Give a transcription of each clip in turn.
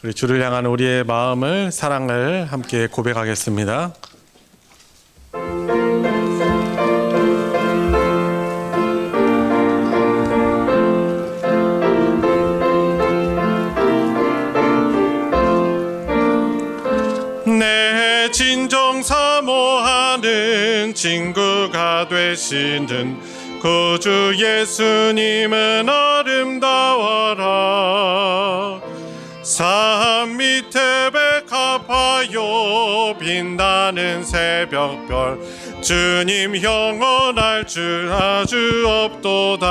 우리 주를 향한 우리의 마음을, 사랑을 함께 고백하겠습니다. 내 진정 사모하는 친구가 되시는 구주 예수님은 아름다워라. 산 밑에 백합하여 빛나는 새벽별, 주님 영원할 줄 아주 없도다.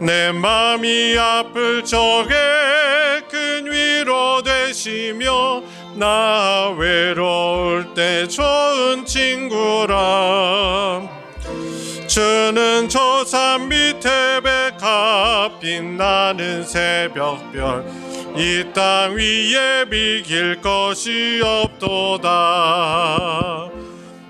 내 맘이 아플 적에 큰 위로 되시며 나 외로울 때 좋은 친구라. 주는 저 산 밑에 백합 빛나는 새벽별, 이 땅 위에 비길 것이 없도다.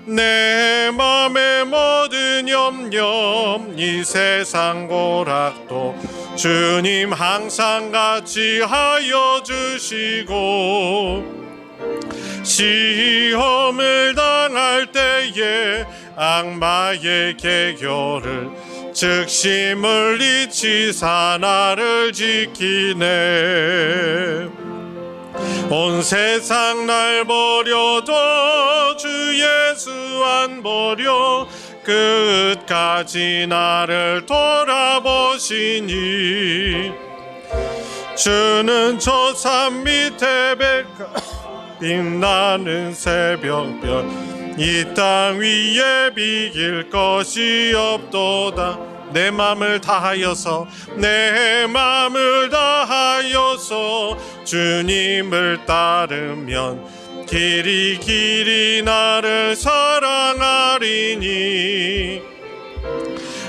내 맘의 모든 염려, 이 세상 고락도 주님 항상 같이 하여 주시고, 시험을 당할 때에 악마의 계교를 즉시 물리치사 나를 지키네. 온 세상 날 버려도 주 예수 안 버려 끝까지 나를 돌아보시니, 주는 저 산 밑에 백합 빛나는 새벽별, 이 땅 위에 비길 것이 없도다. 내 맘을 다하여서, 내 맘을 다하여서 주님을 따르면 길이 길이 나를 사랑하리니,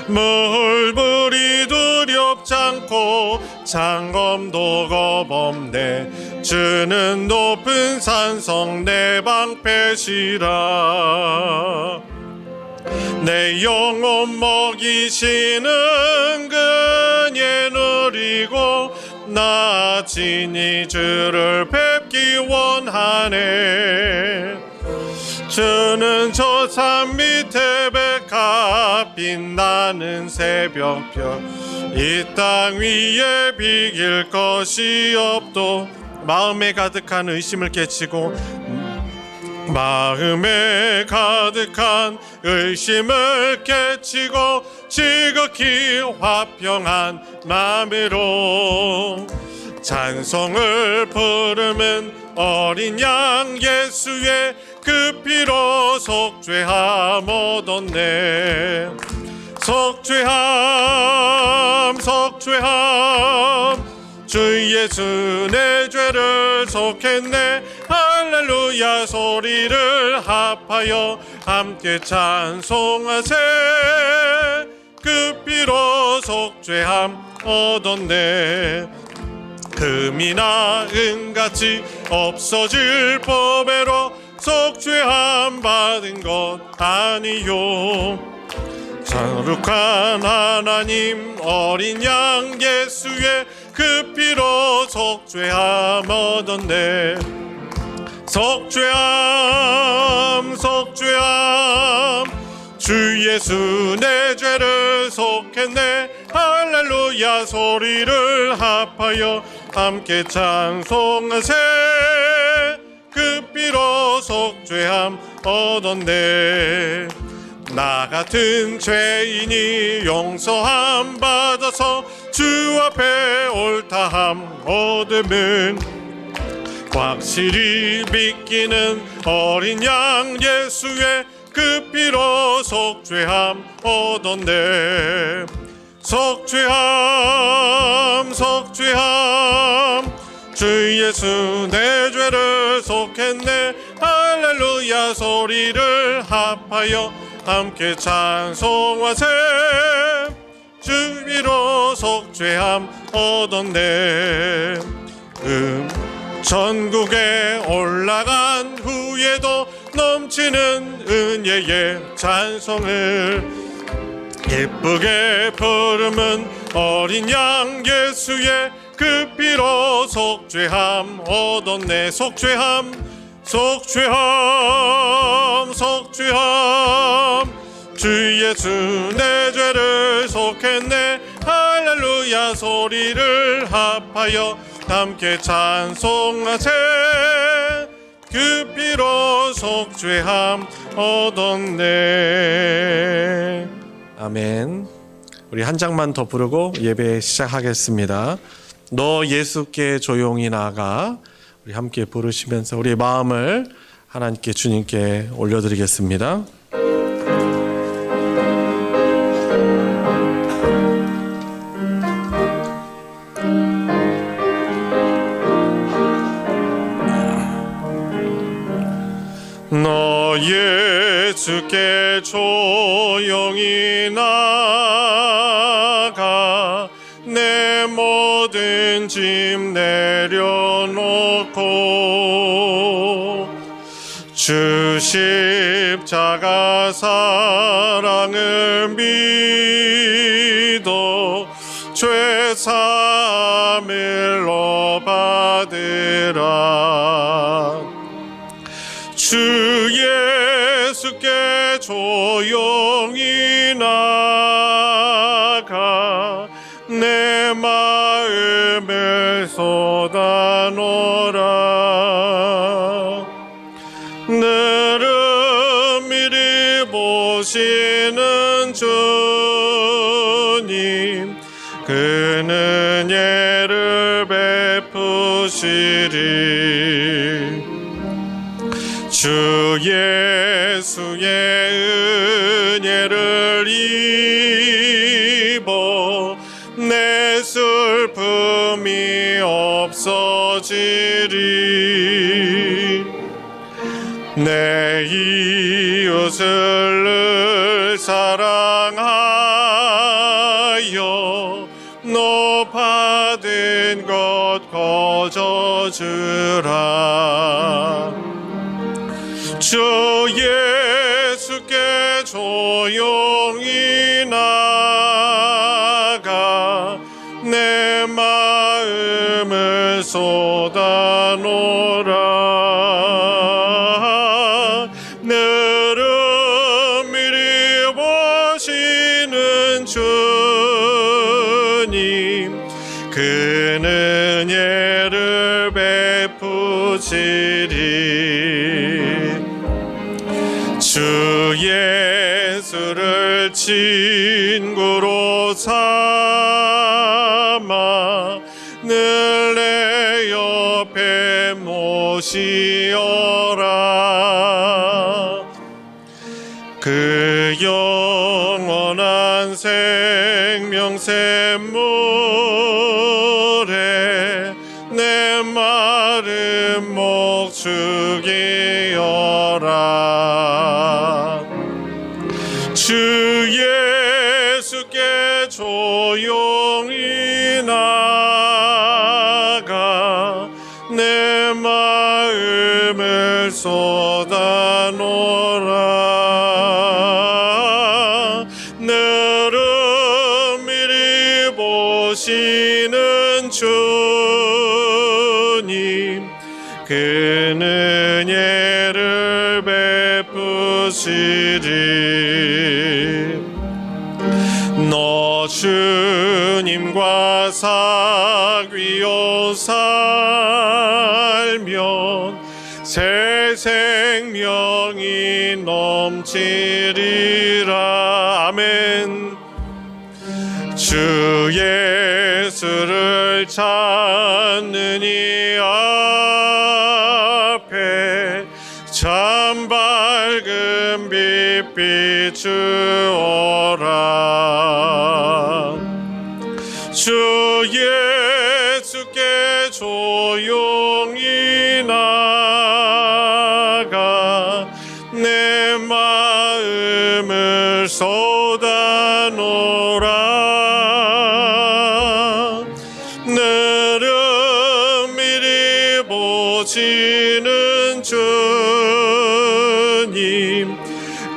물불이 두렵지 않고 장검도 겁없네. 주는 높은 산성 내 방패시라. 내 영혼 먹이시는 그의 누리고 나 진히 주를 뵙기 원하네. 주는 저 산 밑에 백합 빛나는 새벽별, 이 땅 위에 비길 것이 없도. 마음에 가득한 의심을 깨치고, 마음에 가득한 의심을 깨치고 지극히 화평한 마음으로 찬송을 부르면 어린 양 예수의 그 피로 속죄함 얻었네. 속죄함 속죄함, 주 예수 내 죄를 속했네. 할렐루야 소리를 합하여 함께 찬송하세. 그 피로 속죄함 얻었네. 금이나 은같이 없어질 법에로 속죄함 받은 것 아니요. 거룩한 하나님 어린 양 예수의 그 피로 속죄함 얻었네. 속죄함 속죄함, 주 예수 내 죄를 속했네. 할렐루야 소리를 합하여 함께 찬송하세. 그 피로 속죄함 얻었네. 나 같은 죄인이 용서함 받아서 주 앞에 옳다함 얻으면 확실히 믿기는 어린 양 예수의 그 피로 속죄함 얻었네. 속죄함 속죄함, 주 예수 내 죄를 속했네. 할렐루야 소리를 합하여 함께 찬송하세. 주 위로 속죄함 얻었네. 천국에 올라간 후에도 넘치는 은혜의 찬송을 예쁘게 부르면 어린 양 예수의 그 피로 속죄함 얻었네. 속죄함 속죄함 속죄함 주 예수 내 죄를 속했네. 할렐루야 소리를 합하여 함께 찬송하세. 그 피로 속죄함 얻었네. 아멘. 우리 한 장만 더 부르고 예배 시작하겠습니다. 너 예수께 조용히 나가. 우리 함께 부르시면서 우리의 마음을 하나님께 주님께 올려드리겠습니다. 너 예수께 조용히 나가. 내 모든 짐 내려놓고 주 십자가 사랑을 믿어 죄 사함을로 받으라. 주 예수께 조용히 나가. 내 마음을 쏟아놓으라. 너를 미리 보시는 주님, 그는 예를 베푸시리. 주 예수의 은혜를 입어 내 슬픔이 없어지리. 내 이웃을 늘 사랑하여 너 받은 것 거저주라. 주 예수께 조용히 나가. 내 마음을 쏟아놓으라. 너를 미리 보시는 주님, 그는 예를 베푸시리. 주 예수를 친구로 삼아 늘 내 옆에 모시어라. 그 영원한 생명 샘물에 내 마른 목 죽이어라. 주 예수께 조용히 나가. 내 마음을 쏟아놓으라. 너를 미리 보시는 주님, 그는 예를 베푸시리. 너 주님과 사귀어 살면 새 생명이 넘치리라. 아멘. 주 예수를 찾는 이 앞에 참 밝은 빛 비추어라. 주 예수께 조용히 나가. 내 마음을 쏟아놓으라. 너를 미리 보시는 주님,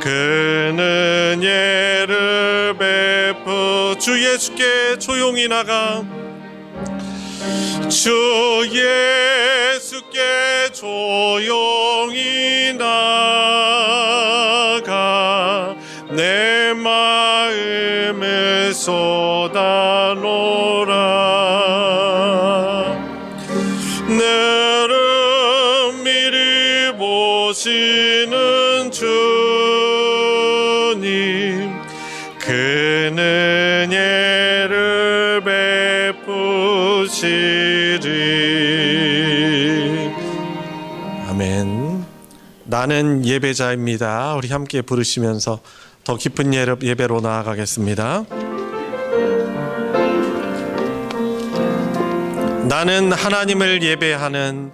그는 예를 베푸. 주 예수께 조용히 나가. 주 예수께 조용히 나가 내 마음을 쏟아놓으라. 나를 미리 보시는 주님, 그 은혜를 베푸시리. 아멘. 나는 예배자입니다. 우리 함께 부르시면서 더 깊은 예배로 나아가겠습니다. 나는 하나님을 예배하는,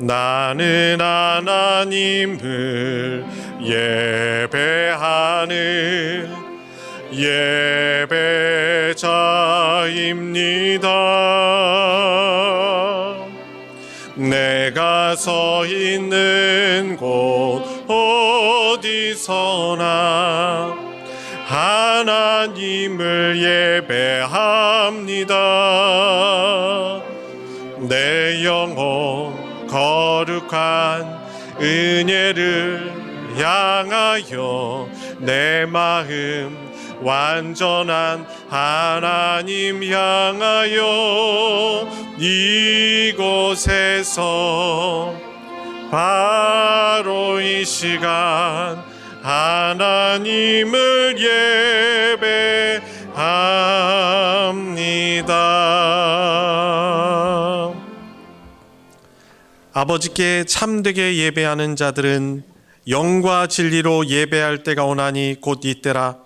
나는 하나님을 예배하는 예배자입니다. 내가 서 있는 곳 어디서나 하나님을 예배합니다. 내 영혼 거룩한 은혜를 향하여 내 마음 완전한 하나님 향하여 이곳에서 바로 이 시간 하나님을 예배합니다. 아버지께 참되게 예배하는 자들은 영과 진리로 예배할 때가 오나니 곧 이때라.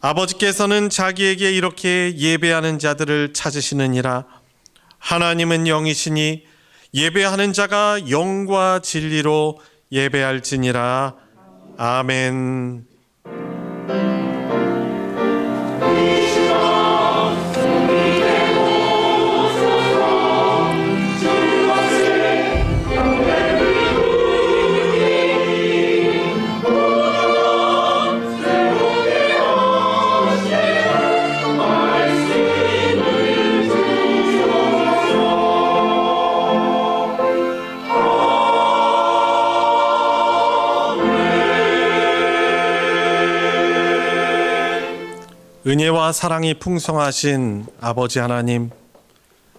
아버지께서는 자기에게 이렇게 예배하는 자들을 찾으시느니라. 하나님은 영이시니 예배하는 자가 영과 진리로 예배할지니라. 아멘. 은혜와 사랑이 풍성하신 아버지 하나님,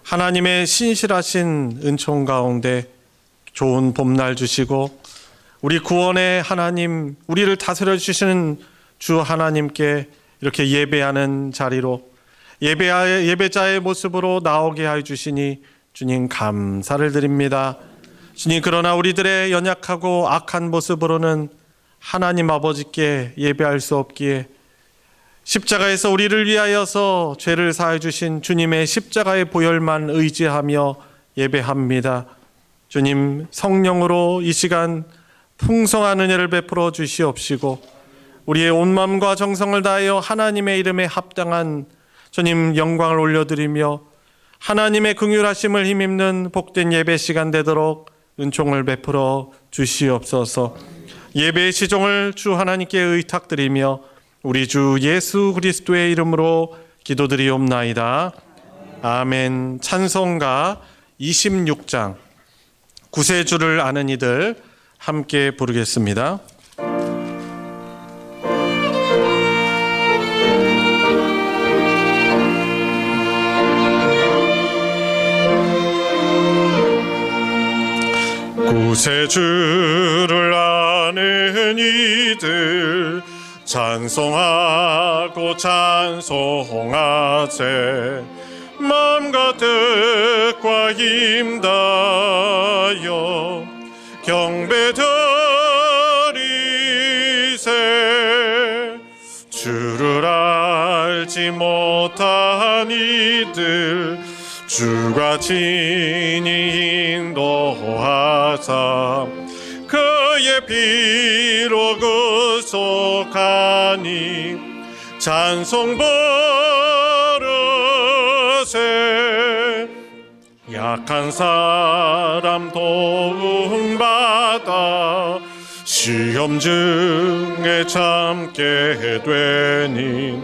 하나님의 신실하신 은총 가운데 좋은 봄날 주시고 우리 구원의 하나님, 우리를 다스려 주시는 주 하나님께 이렇게 예배하는 자리로 예배자의 모습으로 나오게 하여 주시니 주님 감사를 드립니다. 주님, 그러나 우리들의 연약하고 악한 모습으로는 하나님 아버지께 예배할 수 없기에 십자가에서 우리를 위하여서 죄를 사해 주신 주님의 십자가의 보혈만 의지하며 예배합니다. 주님, 성령으로 이 시간 풍성한 은혜를 베풀어 주시옵시고 우리의 온 마음과 정성을 다하여 하나님의 이름에 합당한 주님 영광을 올려드리며 하나님의 긍휼하심을 힘입는 복된 예배 시간 되도록 은총을 베풀어 주시옵소서. 예배의 시종을 주 하나님께 의탁드리며 우리 주 예수 그리스도의 이름으로 기도드리옵나이다. 아멘. 찬송가 26장 구세주를 아는 이들 함께 부르겠습니다. 구세주를 아는 이들 찬송하고 찬송하세. 마음과 뜻과 힘다여 경배드리세. 주를 알지 못한 이들 주가 친히 인도하사 그의 피로 구속하니 찬송 부르세. 약한 사람 도움받아 시험 중에 참게 되니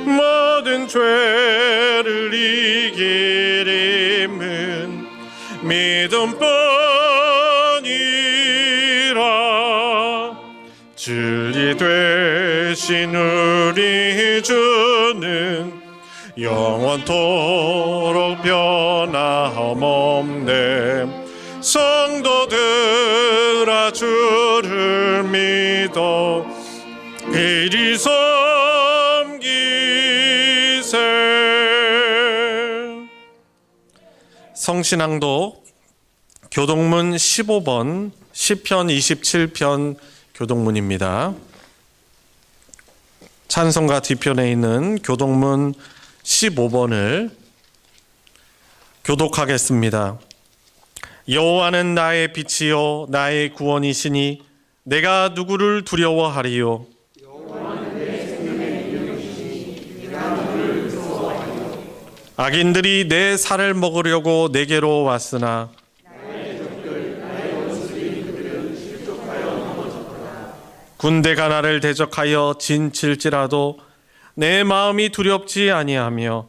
모든 죄를 이길 힘을 믿음뿐이라. 진리 되신 우리 주는 영원토록 변함없네. 성도들아 주를 믿어 이리 섬기세. 성신앙독 교동문 15번 시편 27편 교동문입니다. 찬송가 뒤편에 있는 교동문 15번을 교독하겠습니다. 여호와는 나의 빛이요 나의 구원이시니 내가 누구를 두려워하리요. 악인들이 내 살을 먹으려고 내게로 왔으나 군대가 나를 대적하여 진칠지라도 내 마음이 두렵지 아니하며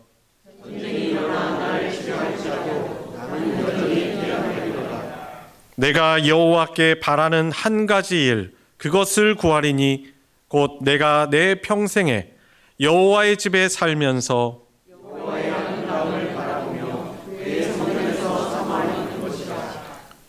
내가 여호와께 바라는 한 가지 일 그것을 구하리니 곧 내가 내 평생에 여호와의 집에 살면서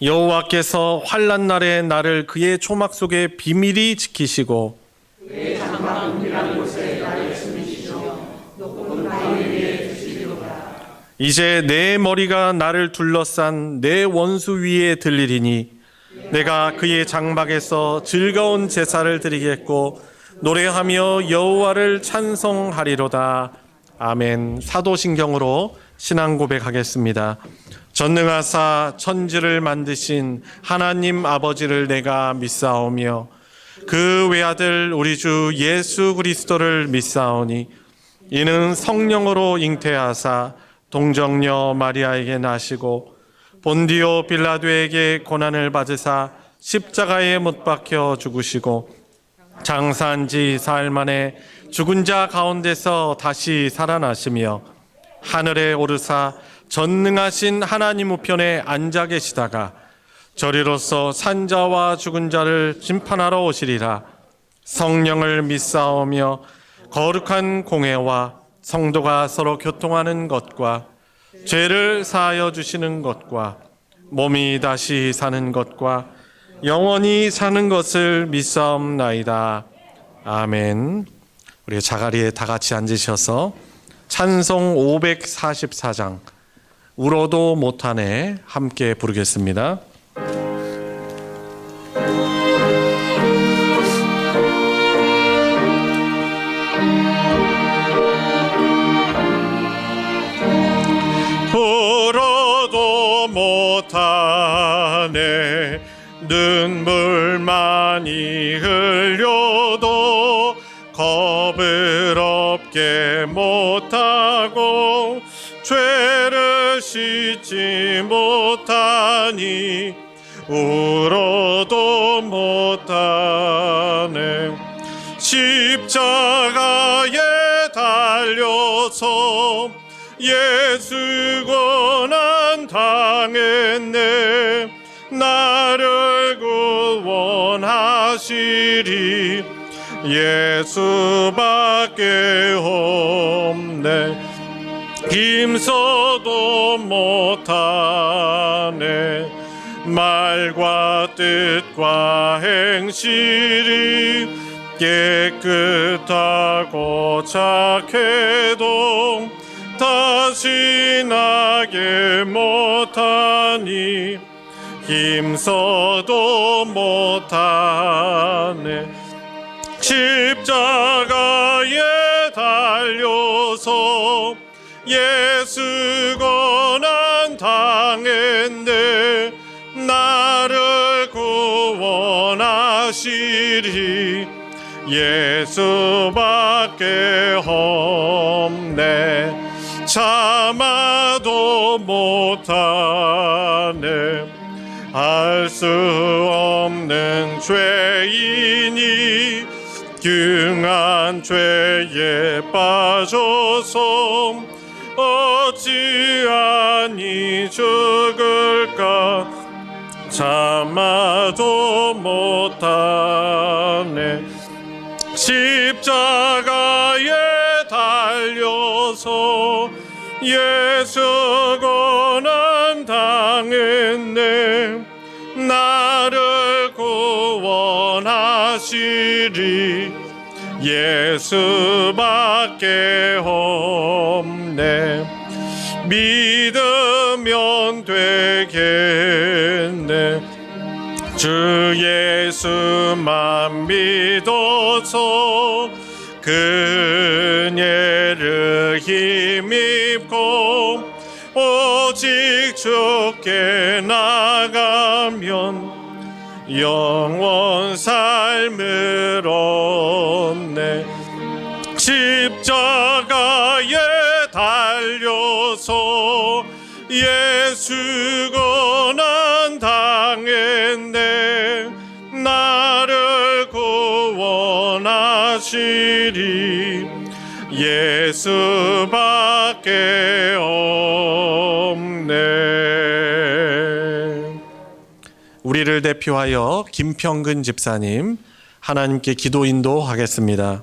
여호와께서 환난 날에 나를 그의 초막 속에 비밀히 지키시고 그의 장막 은밀한 곳에 나를 숨기시며 높은 바위 위에 두시리로다. 이제 내 머리가 나를 둘러싼 내 원수 위에 들리리니 내가 그의 장막에서 즐거운 제사를 드리겠고 노래하며 여호와를 찬송하리로다. 아멘. 사도신경으로 신앙 고백하겠습니다. 전능하사 천지를 만드신 하나님 아버지를 내가 믿사오며 그 외아들 우리 주 예수 그리스도를 믿사오니 이는 성령으로 잉태하사 동정녀 마리아에게 나시고 본디오 빌라도에게 고난을 받으사 십자가에 못 박혀 죽으시고 장사한 지 사흘 만에 죽은 자 가운데서 다시 살아나시며 하늘에 오르사 전능하신 하나님 우편에 앉아 계시다가 저리로서 산자와 죽은 자를 심판하러 오시리라. 성령을 믿사오며 거룩한 공회와 성도가 서로 교통하는 것과 죄를 사하여 주시는 것과 몸이 다시 사는 것과 영원히 사는 것을 믿사옵나이다. 아멘. 우리 자가리에 다 같이 앉으셔서 찬송 544장 울어도 못하네 함께 부르겠습니다. 울어도 못하네 눈물 많이 흘려도 겁을 없게 못하고 죄를 씻지 못하니 울어도 못하네. 십자가에 달려서 예수 고난 당했네. 나를 구원하시리 예수밖에 없네. 힘써도 못하네. 말과 뜻과 행실이 깨끗하고 착해도 다시 나게 못하니 힘써도 못하네. 십자가에 달려서 예수 고난 당했네. 나를 구원하시리 예수밖에 없네. 참아도 못하네. 알 수 없는 죄인이 중한 죄에 빠져서 어찌하니 죽을까. 참아도 못하네. 십자가에 달려서 예수 고난 당했네. 나를 구원하시리 예수밖에 없네. 믿으면 되겠네. 주 예수만 믿어서 그녀를 힘입고 오직 주께 나가면 영원 삶을 얻네. 십자가에 달려서 예수 고난 당했네. 나를 구원하시리 예수밖에 없네. 우리를 대표하여 김평근 집사님 하나님께 기도 인도하겠습니다.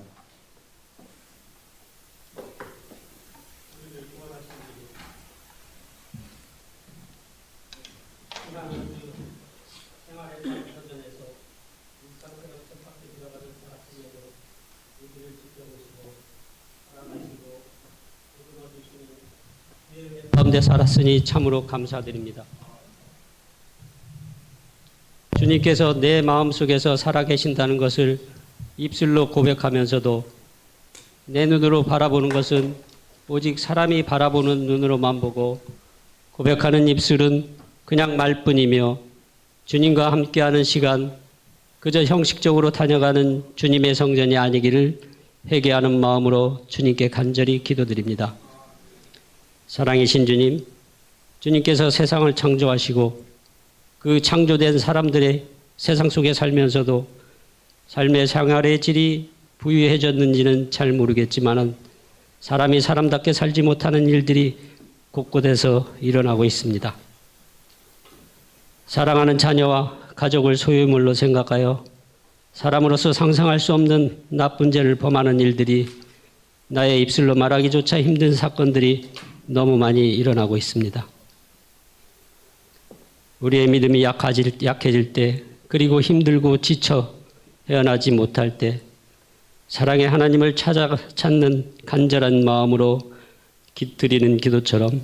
가운데 살았으니 참으로 감사드립니다. 주님께서 내 마음속에서 살아계신다는 것을 입술로 고백하면서도 내 눈으로 바라보는 것은 오직 사람이 바라보는 눈으로만 보고 고백하는 입술은 그냥 말뿐이며 주님과 함께하는 시간 그저 형식적으로 다녀가는 주님의 성전이 아니기를 회개하는 마음으로 주님께 간절히 기도드립니다. 사랑이신 주님, 주님께서 세상을 창조하시고 그 창조된 사람들의 세상 속에 살면서도 삶의 생활의 질이 부유해졌는지는 잘 모르겠지만 사람이 사람답게 살지 못하는 일들이 곳곳에서 일어나고 있습니다. 사랑하는 자녀와 가족을 소유물로 생각하여 사람으로서 상상할 수 없는 나쁜 죄를 범하는 일들이 나의 입술로 말하기조차 힘든 사건들이 너무 많이 일어나고 있습니다. 우리의 믿음이 약해질 때 그리고 힘들고 지쳐 헤어나지 못할 때 사랑의 하나님을 찾는 간절한 마음으로 드리는 기도처럼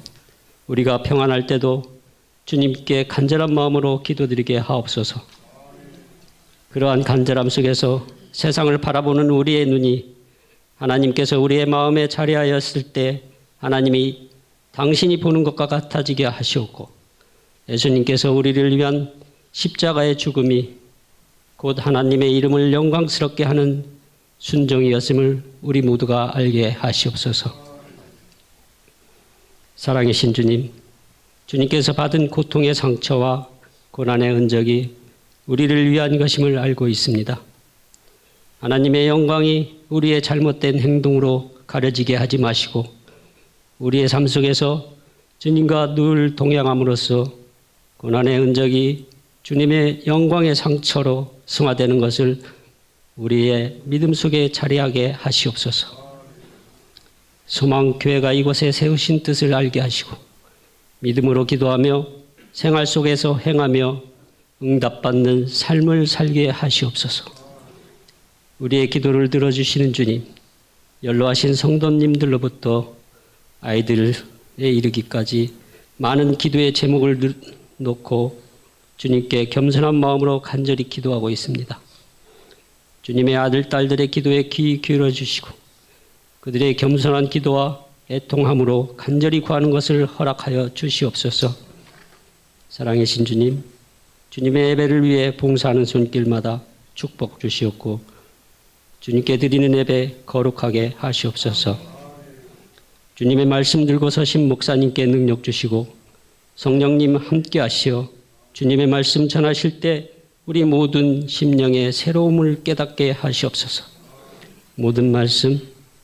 우리가 평안할 때도 주님께 간절한 마음으로 기도드리게 하옵소서. 그러한 간절함 속에서 세상을 바라보는 우리의 눈이 하나님께서 우리의 마음에 자리하였을 때 하나님이 당신이 보는 것과 같아지게 하시옵고 예수님께서 우리를 위한 십자가의 죽음이 곧 하나님의 이름을 영광스럽게 하는 순종이었음을 우리 모두가 알게 하시옵소서. 사랑이신 주님, 주님께서 받은 고통의 상처와 고난의 흔적이 우리를 위한 것임을 알고 있습니다. 하나님의 영광이 우리의 잘못된 행동으로 가려지게 하지 마시고 우리의 삶 속에서 주님과 늘 동행함으로써 고난의 흔적이 주님의 영광의 상처로 승화되는 것을 우리의 믿음 속에 자리하게 하시옵소서. 소망교회가 이곳에 세우신 뜻을 알게 하시고 믿음으로 기도하며 생활 속에서 행하며 응답받는 삶을 살게 하시옵소서. 우리의 기도를 들어주시는 주님, 연로하신 성도님들로부터 아이들에 이르기까지 많은 기도의 제목을 놓고 주님께 겸손한 마음으로 간절히 기도하고 있습니다. 주님의 아들, 딸들의 기도에 귀 기울여 주시고 그들의 겸손한 기도와 애통함으로 간절히 구하는 것을 허락하여 주시옵소서. 사랑이신 주님, 주님의 예배를 위해 봉사하는 손길마다 축복 주시옵고 주님께 드리는 예배 거룩하게 하시옵소서. 주님의 말씀 들고 서신 목사님께 능력 주시고 성령님 함께 하시어 주님의 말씀 전하실 때 우리 모든 심령의 새로움을 깨닫게 하시옵소서. 모든 말씀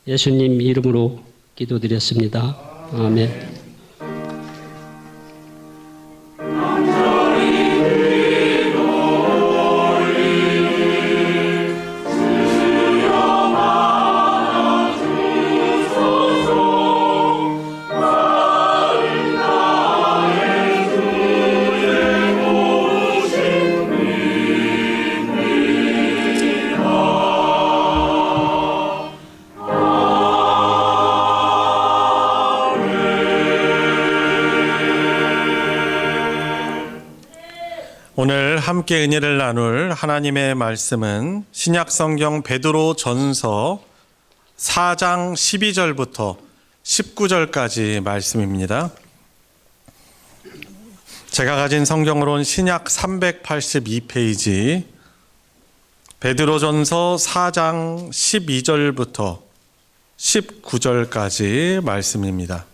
예수님 이름으로 기도드렸습니다. 아멘. 오늘 함께 은혜를 나눌 하나님의 말씀은 신약성경 베드로전서 4장 12절부터 19절까지 말씀입니다. 제가 가진 성경으로는 신약 382페이지 베드로전서 4장 12절부터 19절까지 말씀입니다.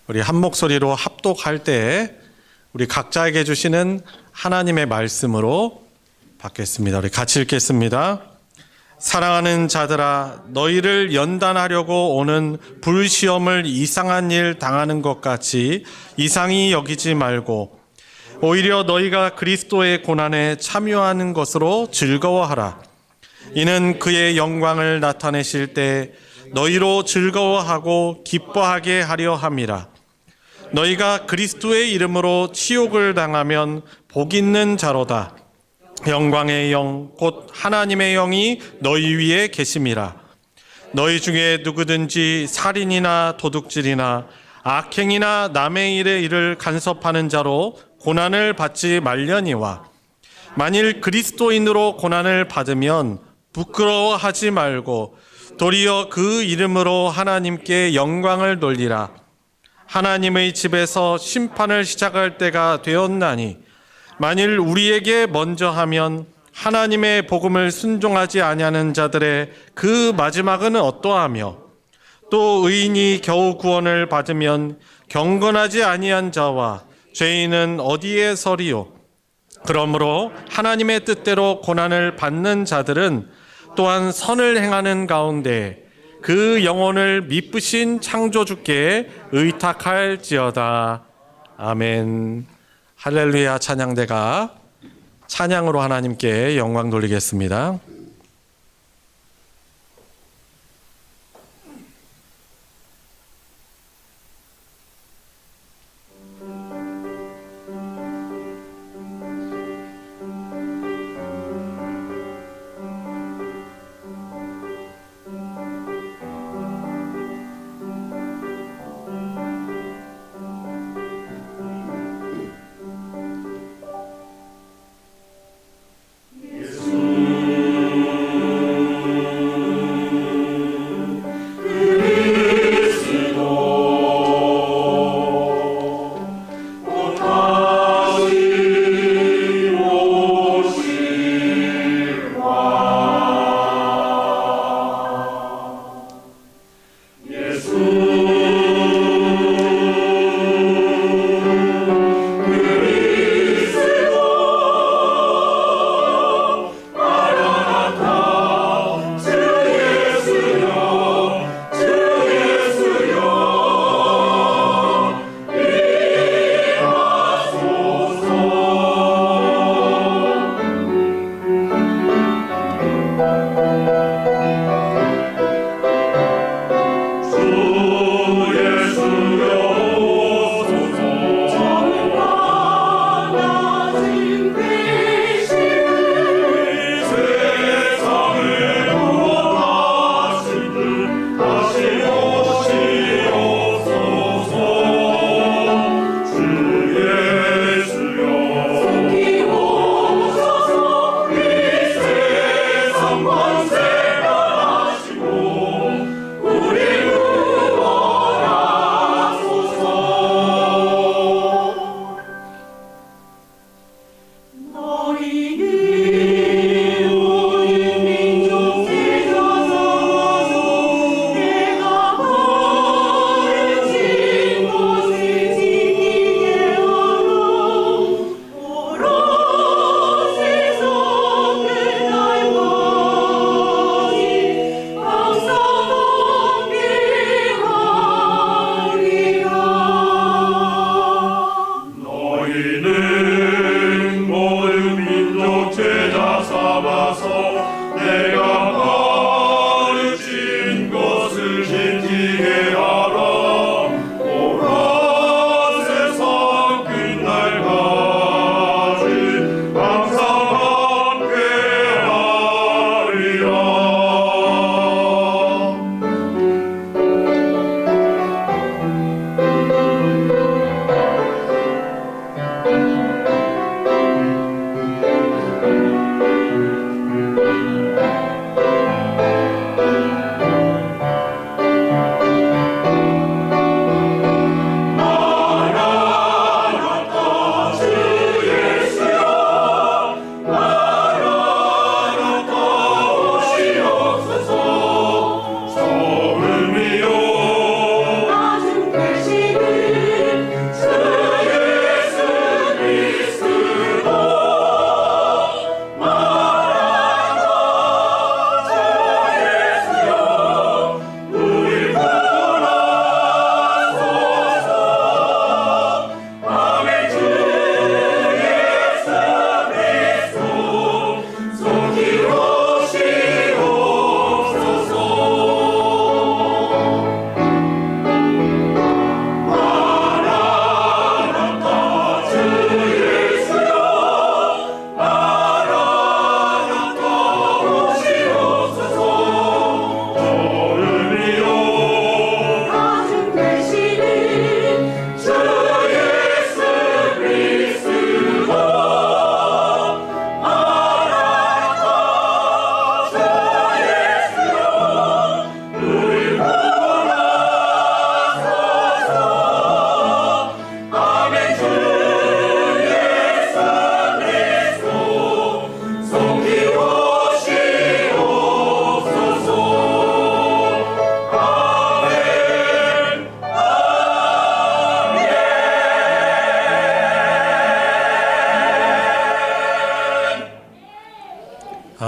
우리 한 목소리로 합독할 때 우리 각자에게 주시는 하나님의 말씀으로 받겠습니다. 우리 같이 읽겠습니다. 사랑하는 자들아, 너희를 연단하려고 오는 불시험을 이상한 일 당하는 것 같이 이상히 여기지 말고 오히려 너희가 그리스도의 고난에 참여하는 것으로 즐거워하라. 이는 그의 영광을 나타내실 때 너희로 즐거워하고 기뻐하게 하려 함이라. 너희가 그리스도의 이름으로 치욕을 당하면 복 있는 자로다. 영광의 영 곧 하나님의 영이 너희 위에 계심이라. 너희 중에 누구든지 살인이나 도둑질이나 악행이나 남의 일에 일을 간섭하는 자로 고난을 받지 말려니와 만일 그리스도인으로 고난을 받으면 부끄러워하지 말고 도리어 그 이름으로 하나님께 영광을 돌리라. 하나님의 집에서 심판을 시작할 때가 되었나니 만일 우리에게 먼저 하면 하나님의 복음을 순종하지 아니하는 자들의 그 마지막은 어떠하며 또 의인이 겨우 구원을 받으면 경건하지 아니한 자와 죄인은 어디에 서리요. 그러므로 하나님의 뜻대로 고난을 받는 자들은 또한 선을 행하는 가운데 그 영혼을 미쁘신 창조주께 의탁할지어다. 아멘. 할렐루야. 찬양대가 찬양으로 하나님께 영광 돌리겠습니다.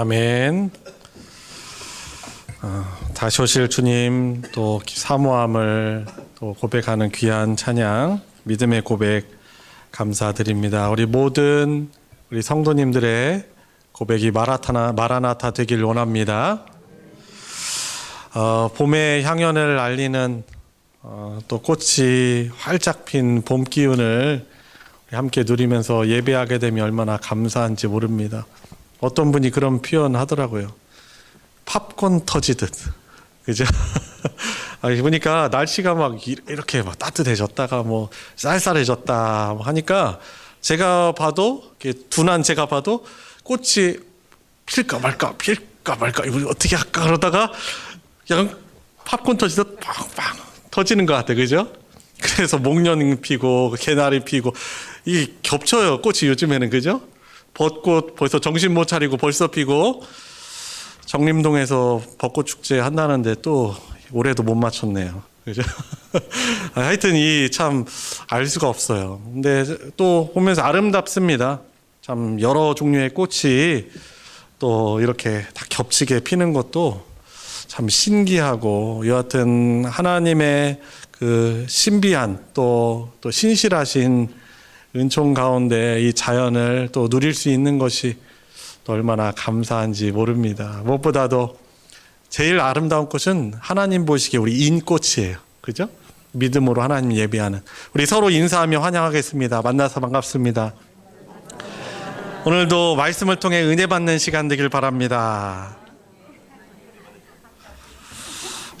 아멘. 다시 오실 주님 또 사모함을 또 고백하는 귀한 찬양, 믿음의 고백 감사드립니다. 우리 모든 우리 성도님들의 고백이 마라나타 되길 원합니다. 봄의 향연을 알리는 또 꽃이 활짝 핀 봄 기운을 함께 누리면서 예배하게 되면 얼마나 감사한지 모릅니다. 어떤 분이 그런 표현 하더라고요. 팝콘 터지듯. 그죠? 보니까 날씨가 막 이렇게 막 따뜻해졌다가 뭐 쌀쌀해졌다 하니까 제가 봐도, 둔한 제가 봐도 꽃이 필까 말까 이거 어떻게 할까 그러다가 그냥 팝콘 터지듯 빵빵 터지는 것 같아요. 그죠? 그래서 목련 피고 개나리 피고 이게 겹쳐요. 꽃이 요즘에는. 그죠? 벚꽃 벌써 정신 못 차리고 벌써 피고 정림동에서 벚꽃 축제 한다는데 또 올해도 못 맞췄네요. 그죠? 하여튼 이 참 알 수가 없어요. 근데 또 보면서 아름답습니다. 참 여러 종류의 꽃이 또 이렇게 다 겹치게 피는 것도 참 신기하고 여하튼 하나님의 그 신비한 또 신실하신 은총 가운데 이 자연을 또 누릴 수 있는 것이 또 얼마나 감사한지 모릅니다. 무엇보다도 제일 아름다운 꽃은 하나님 보시기에 우리 인꽃이에요. 그죠? 믿음으로 하나님 예배하는. 우리 서로 인사하며 환영하겠습니다. 만나서 반갑습니다. 오늘도 말씀을 통해 은혜 받는 시간 되길 바랍니다.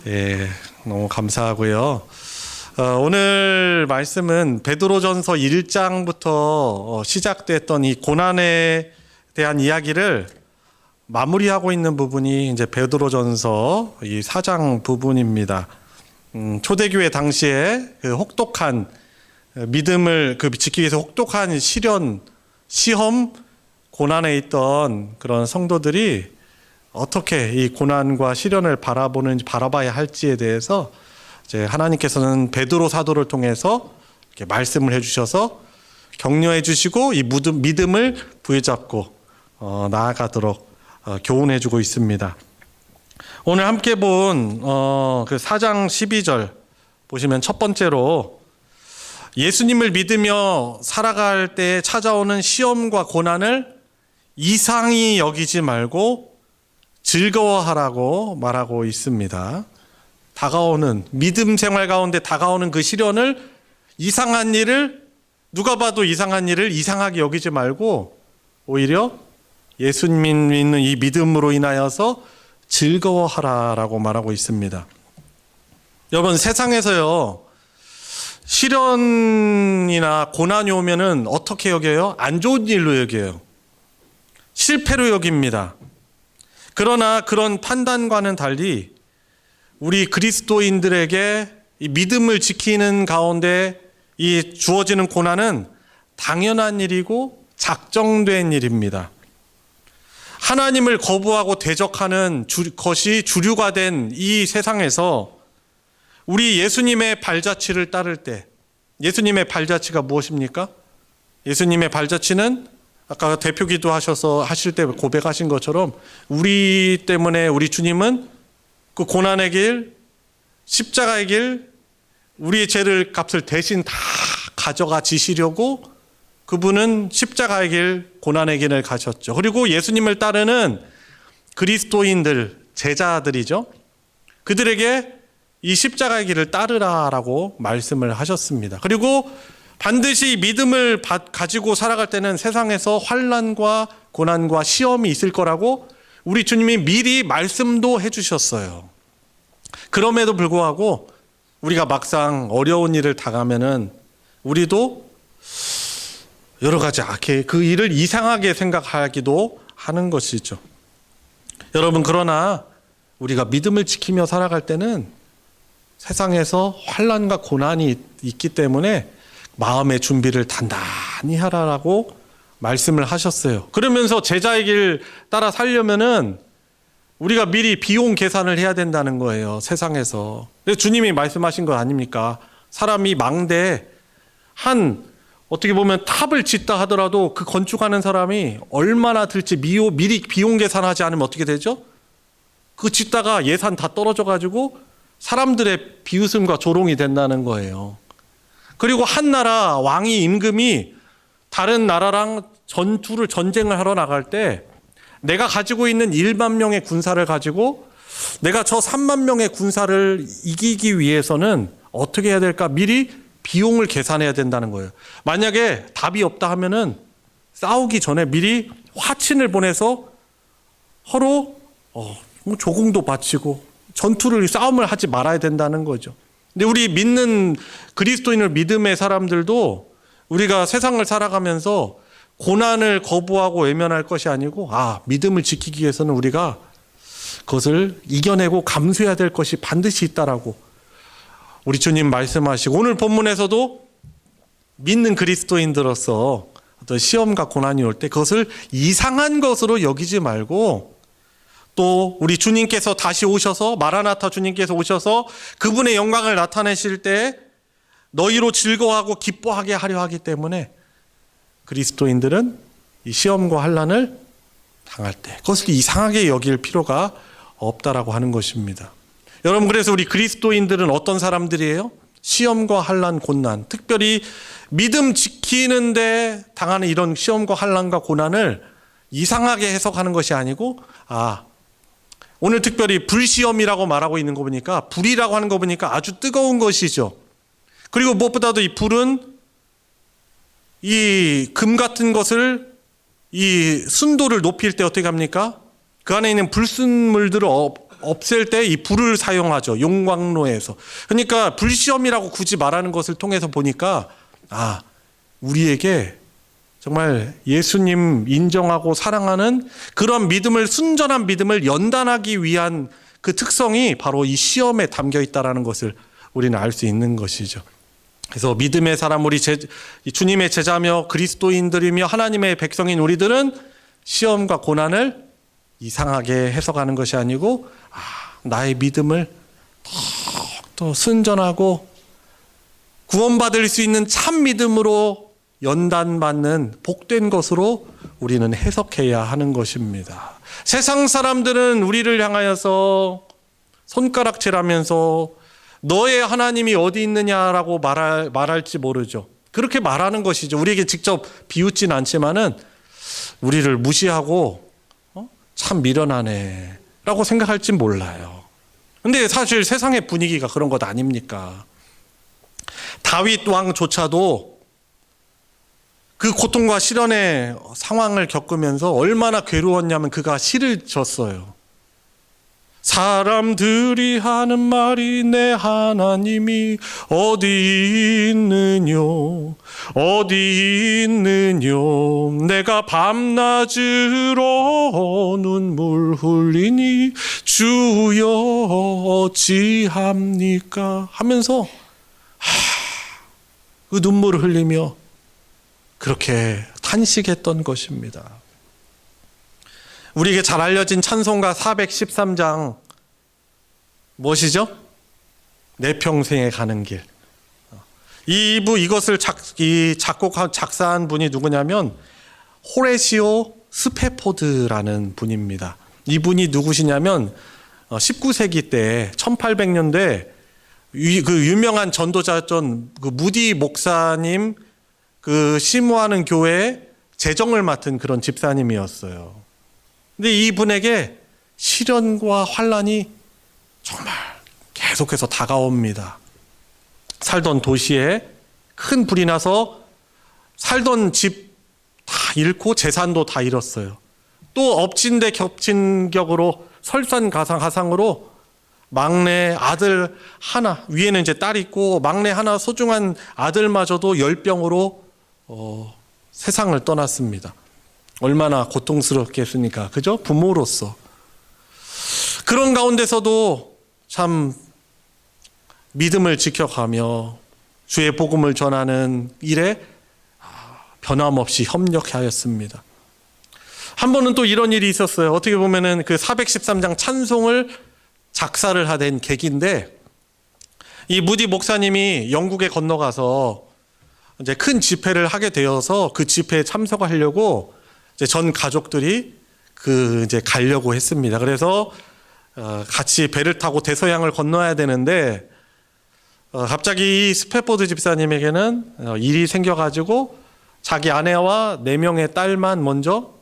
예, 너무 감사하고요. 오늘 말씀은 베드로전서 1장부터 시작됐던 이 고난에 대한 이야기를 마무리하고 있는 부분이 이제 베드로전서 이 4장 부분입니다. 초대교회 당시에 그 혹독한 믿음을 지키기 위해서 혹독한 시험, 고난에 있던 그런 성도들이 어떻게 이 고난과 시련을 바라봐야 할지에 대해서 이제 하나님께서는 베드로 사도를 통해서 이렇게 말씀을 해주셔서 격려해 주시고 이 믿음을 부여잡고 나아가도록 교훈해 주고 있습니다. 오늘 함께 본 그 4장 12절 보시면 첫 번째로 예수님을 믿으며 살아갈 때 찾아오는 시험과 고난을 이상히 여기지 말고 즐거워하라고 말하고 있습니다. 다가오는 믿음 생활 가운데 다가오는 그 시련을 이상한 일을 누가 봐도 이상한 일을 이상하게 여기지 말고 오히려 예수님 믿는 이 믿음으로 인하여서 즐거워하라라고 말하고 있습니다. 여러분 세상에서요 시련이나 고난이 오면은 어떻게 여겨요? 안 좋은 일로 여겨요. 실패로 여깁니다. 그러나 그런 판단과는 달리 우리 그리스도인들에게 이 믿음을 지키는 가운데 이 주어지는 고난은 당연한 일이고 작정된 일입니다. 하나님을 거부하고 대적하는 것이 주류가 된 이 세상에서 우리 예수님의 발자취를 따를 때 예수님의 발자취가 무엇입니까? 예수님의 발자취는 아까 대표기도 하실 때 고백하신 것처럼 우리 때문에 우리 주님은 그 고난의 길, 십자가의 길, 우리의 죄를 값을 대신 다 가져가 지시려고 그분은 십자가의 길, 고난의 길을 가셨죠. 그리고 예수님을 따르는 그리스도인들, 제자들이죠. 그들에게 이 십자가의 길을 따르라라고 말씀을 하셨습니다. 그리고 반드시 믿음을 가지고 살아갈 때는 세상에서 환난과 고난과 시험이 있을 거라고 우리 주님이 미리 말씀도 해주셨어요. 그럼에도 불구하고 우리가 막상 어려운 일을 당하면은 우리도 여러 가지 그 일을 이상하게 생각하기도 하는 것이죠. 여러분 그러나 우리가 믿음을 지키며 살아갈 때는 세상에서 환난과 고난이 있기 때문에 마음의 준비를 단단히 하라라고 말씀을 하셨어요. 그러면서 제자의 길 따라 살려면은 우리가 미리 비용 계산을 해야 된다는 거예요. 세상에서. 그래서 주님이 말씀하신 거 아닙니까? 사람이 망대에 한 어떻게 보면 탑을 짓다 하더라도 그 건축하는 사람이 얼마나 들지 미리 비용 계산하지 않으면 어떻게 되죠? 그 짓다가 예산 다 떨어져 가지고 사람들의 비웃음과 조롱이 된다는 거예요. 그리고 한 나라 왕이 임금이 다른 나라랑 전쟁을 하러 나갈 때 내가 가지고 있는 1만 명의 군사를 가지고 내가 저 3만 명의 군사를 이기기 위해서는 어떻게 해야 될까? 미리 비용을 계산해야 된다는 거예요. 만약에 답이 없다 하면은 싸우기 전에 미리 화친을 보내서 서로 조공도 바치고 싸움을 하지 말아야 된다는 거죠. 근데 우리 믿는 그리스도인을 믿음의 사람들도 우리가 세상을 살아가면서 고난을 거부하고 외면할 것이 아니고 믿음을 지키기 위해서는 우리가 그것을 이겨내고 감수해야 될 것이 반드시 있다라고 우리 주님 말씀하시고, 오늘 본문에서도 믿는 그리스도인들로서 어떤 시험과 고난이 올 때 그것을 이상한 것으로 여기지 말고, 또 우리 주님께서 다시 오셔서 마라나타 주님께서 오셔서 그분의 영광을 나타내실 때 너희로 즐거워하고 기뻐하게 하려 하기 때문에 그리스도인들은 이 시험과 환난을 당할 때 그것을 이상하게 여길 필요가 없다라고 하는 것입니다. 여러분, 그래서 우리 그리스도인들은 어떤 사람들이에요? 시험과 환난, 고난, 특별히 믿음 지키는데 당하는 이런 시험과 환난과 고난을 이상하게 해석하는 것이 아니고, 오늘 특별히 불시험이라고 말하고 있는 거 보니까, 불이라고 하는 거 보니까 아주 뜨거운 것이죠. 그리고 무엇보다도 이 불은 이 금 같은 것을, 이 순도를 높일 때 어떻게 합니까? 그 안에 있는 불순물들을 없앨 때 이 불을 사용하죠. 용광로에서. 그러니까 불시험이라고 굳이 말하는 것을 통해서 보니까 우리에게 정말 예수님 인정하고 사랑하는 그런 믿음을, 순전한 믿음을 연단하기 위한 그 특성이 바로 이 시험에 담겨 있다는 것을 우리는 알 수 있는 것이죠. 그래서 믿음의 사람, 우리 주님의 제자며 그리스도인들이며 하나님의 백성인 우리들은 시험과 고난을 이상하게 해석하는 것이 아니고, 나의 믿음을 더욱더 순전하고 구원받을 수 있는 참 믿음으로 연단받는 복된 것으로 우리는 해석해야 하는 것입니다. 세상 사람들은 우리를 향하여서 손가락질하면서 너의 하나님이 어디 있느냐라고 말할지 모르죠. 그렇게 말하는 것이죠. 우리에게 직접 비웃진 않지만은 우리를 무시하고 참 미련하네 라고 생각할진 몰라요. 근데 사실 세상의 분위기가 그런 것 아닙니까? 다윗 왕조차도 그 고통과 시련의 상황을 겪으면서 얼마나 괴로웠냐면 그가 시를 졌어요. 사람들이 하는 말이 내 하나님이 어디 있느뇨 어디 있느뇨 내가 밤낮으로 눈물 흘리니 주여 어찌합니까 하면서 그 눈물을 흘리며 그렇게 탄식했던 것입니다. 우리에게 잘 알려진 찬송가 413장 무엇이죠? 내 평생에 가는 길. 이것을 작사한 분이 누구냐면 호레시오 스페포드라는 분입니다. 이분이 누구시냐면 19세기 때 1800년대 그 유명한 전도자였던 그 무디 목사님 그 심호하는 교회의 재정을 맡은 그런 집사님이었어요. 근데 이분에게 시련과 환난이 정말 계속해서 다가옵니다. 살던 도시에 큰 불이 나서 살던 집 다 잃고 재산도 다 잃었어요. 또 엎친 데 겹친 격으로 설산가상으로 막내 아들 하나, 위에는 이제 딸이 있고 막내 하나 소중한 아들마저도 열병으로 세상을 떠났습니다. 얼마나 고통스럽겠습니까? 그죠? 부모로서. 그런 가운데서도 참 믿음을 지켜가며 주의 복음을 전하는 일에 변함없이 협력하였습니다. 한 번은 또 이런 일이 있었어요. 어떻게 보면은 그 413장 찬송을 작사를 하던 계기인데, 이 무디 목사님이 영국에 건너가서 이제 큰 집회를 하게 되어서 그 집회에 참석하려고 이제 전 가족들이 이제 가려고 했습니다. 그래서 같이 배를 타고 대서양을 건너야 되는데 갑자기 이 스패포드 집사님에게는 일이 생겨가지고 자기 아내와 4명의 딸만 먼저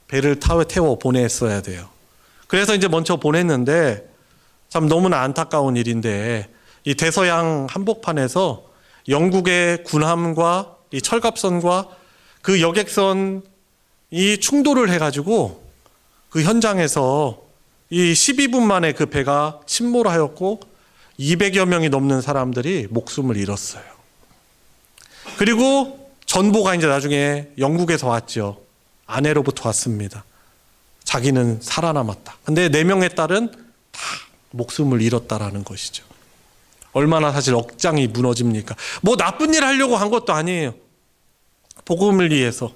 배를 태워 보냈어야 돼요. 그래서 이제 먼저 보냈는데 참 너무나 안타까운 일인데 이 대서양 한복판에서 영국의 군함과 이 철갑선과 그 여객선이 충돌을 해가지고 그 현장에서 이 12분 만에 그 배가 침몰하였고 200여 명이 넘는 사람들이 목숨을 잃었어요. 그리고 전보가 이제 나중에 영국에서 왔죠. 아내로부터 왔습니다. 자기는 살아남았다. 근데 4명의 딸은 다 목숨을 잃었다라는 것이죠. 얼마나 사실 억장이 무너집니까? 뭐 나쁜 일 하려고 한 것도 아니에요. 복음을 위해서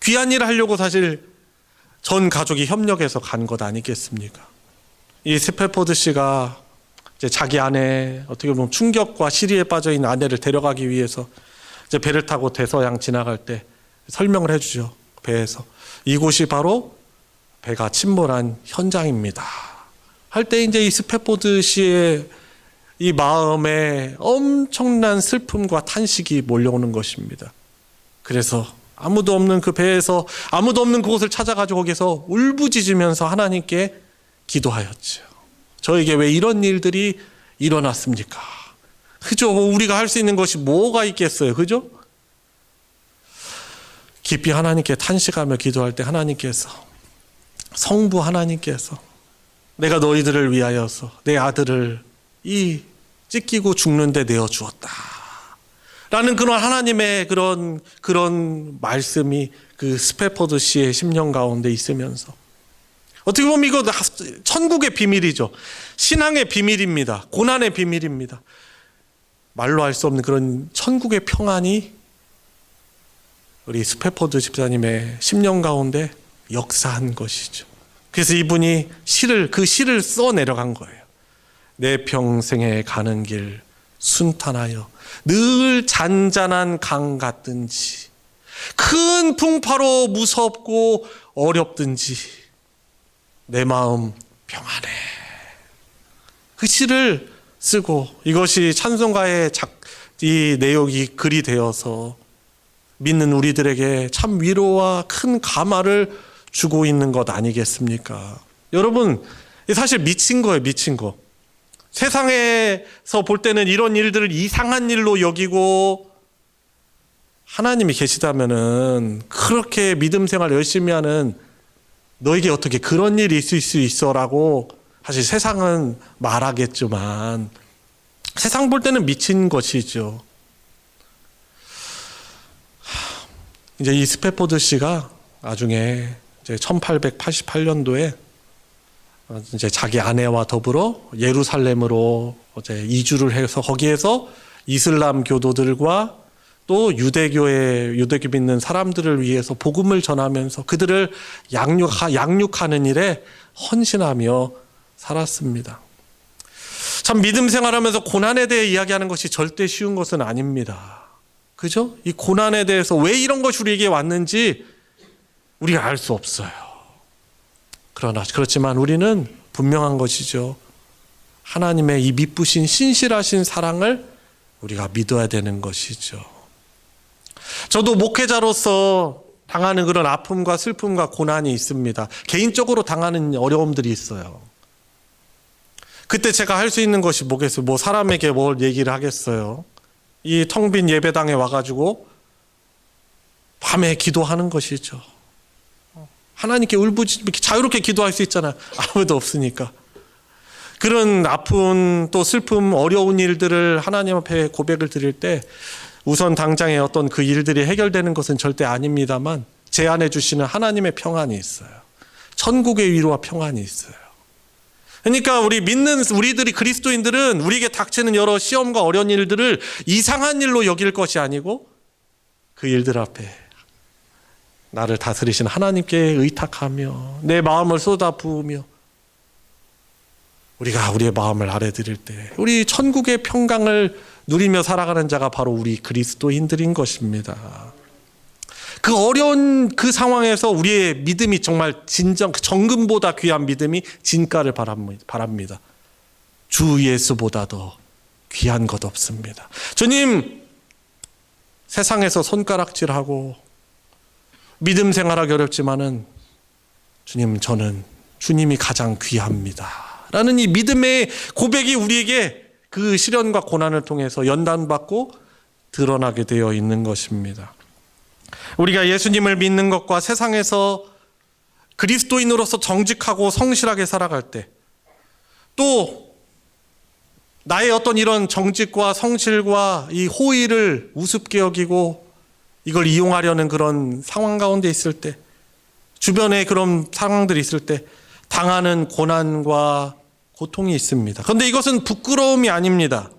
귀한 일 하려고 사실 전 가족이 협력해서 간 것 아니겠습니까? 이 스패포드 씨가 이제 자기 아내, 어떻게 보면 충격과 시리에 빠져 있는 아내를 데려가기 위해서 이제 배를 타고 대서양 지나갈 때 설명을 해주죠. 배에서 이곳이 바로 배가 침몰한 현장입니다. 할 때 이제 이 스패포드 씨의 이 마음에 엄청난 슬픔과 탄식이 몰려오는 것입니다. 그래서 아무도 없는 그 배에서 아무도 없는 그곳을 찾아가지고 거기서 울부짖으면서 하나님께 기도하였죠. 저에게 왜 이런 일들이 일어났습니까? 그죠? 우리가 할 수 있는 것이 뭐가 있겠어요? 그죠? 깊이 하나님께 탄식하며 기도할 때 하나님께서, 성부 하나님께서 내가 너희들을 위하여서 내 아들을 이 찢기고 죽는데 내어 주었다 라는 그런 하나님의 그런 말씀이 그 스패포드 씨의 심령 가운데 있으면서, 어떻게 보면 이거 천국의 비밀이죠. 신앙의 비밀입니다. 고난의 비밀입니다. 말로 할 수 없는 그런 천국의 평안이 우리 스패포드 집사님의 심령 가운데 역사한 것이죠. 그래서 이분이 그 시를 써 내려간 거예요. 내 평생에 가는 길 순탄하여 늘 잔잔한 강 같든지 큰 풍파로 무섭고 어렵든지 내 마음 평안해. 그 시를 쓰고 이것이 찬송가의 이 내용이 글이 되어서 믿는 우리들에게 참 위로와 큰 감화를 주고 있는 것 아니겠습니까? 여러분, 사실 미친 거예요, 미친 거. 세상에서 볼 때는 이런 일들을 이상한 일로 여기고, 하나님이 계시다면은 그렇게 믿음 생활 열심히 하는 너에게 어떻게 그런 일이 있을 수 있어라고 사실 세상은 말하겠지만, 세상 볼 때는 미친 것이죠. 이제 이 스패포드 씨가 나중에 이제 1888년도에 이제 자기 아내와 더불어 예루살렘으로 이제 이주를 해서 거기에서 이슬람 교도들과 또 유대교 믿는 사람들을 위해서 복음을 전하면서 그들을 양육하는 일에 헌신하며 살았습니다. 참 믿음 생활하면서 고난에 대해 이야기하는 것이 절대 쉬운 것은 아닙니다. 그죠? 이 고난에 대해서 왜 이런 것이 우리에게 왔는지 우리가 알 수 없어요. 그렇지만 우리는 분명한 것이죠. 하나님의 이 미쁘신 신실하신 사랑을 우리가 믿어야 되는 것이죠. 저도 목회자로서 당하는 그런 아픔과 슬픔과 고난이 있습니다. 개인적으로 당하는 어려움들이 있어요. 그때 제가 할 수 있는 것이 뭐겠어요? 뭐 사람에게 뭘 얘기를 하겠어요? 이 텅 빈 예배당에 와가지고 밤에 기도하는 것이죠. 하나님께 울부짖으며 자유롭게 기도할 수 있잖아요. 아무도 없으니까. 그런 아픈 또 슬픔, 어려운 일들을 하나님 앞에 고백을 드릴 때 우선 당장에 어떤 그 일들이 해결되는 것은 절대 아닙니다만 제안해 주시는 하나님의 평안이 있어요. 천국의 위로와 평안이 있어요. 그러니까 우리들이 그리스도인들은 우리에게 닥치는 여러 시험과 어려운 일들을 이상한 일로 여길 것이 아니고 그 일들 앞에 나를 다스리신 하나님께 의탁하며 내 마음을 쏟아부으며 우리가 우리의 마음을 아뢰드릴 때 우리 천국의 평강을 누리며 살아가는 자가 바로 우리 그리스도인들인 것입니다. 그 어려운 그 상황에서 우리의 믿음이 정말 정금보다 귀한 믿음이 진가를 바랍니다. 주 예수보다 더 귀한 것 없습니다. 주님, 세상에서 손가락질하고 믿음 생활하기 어렵지만은 주님, 저는 주님이 가장 귀합니다. 라는 이 믿음의 고백이 우리에게 그 시련과 고난을 통해서 연단받고 드러나게 되어 있는 것입니다. 우리가 예수님을 믿는 것과 세상에서 그리스도인으로서 정직하고 성실하게 살아갈 때, 또 나의 어떤 이런 정직과 성실과 이 호의를 우습게 여기고 이걸 이용하려는 그런 상황 가운데 있을 때, 주변에 그런 상황들이 있을 때 당하는 고난과 고통이 있습니다. 그런데 이것은 부끄러움이 아닙니다.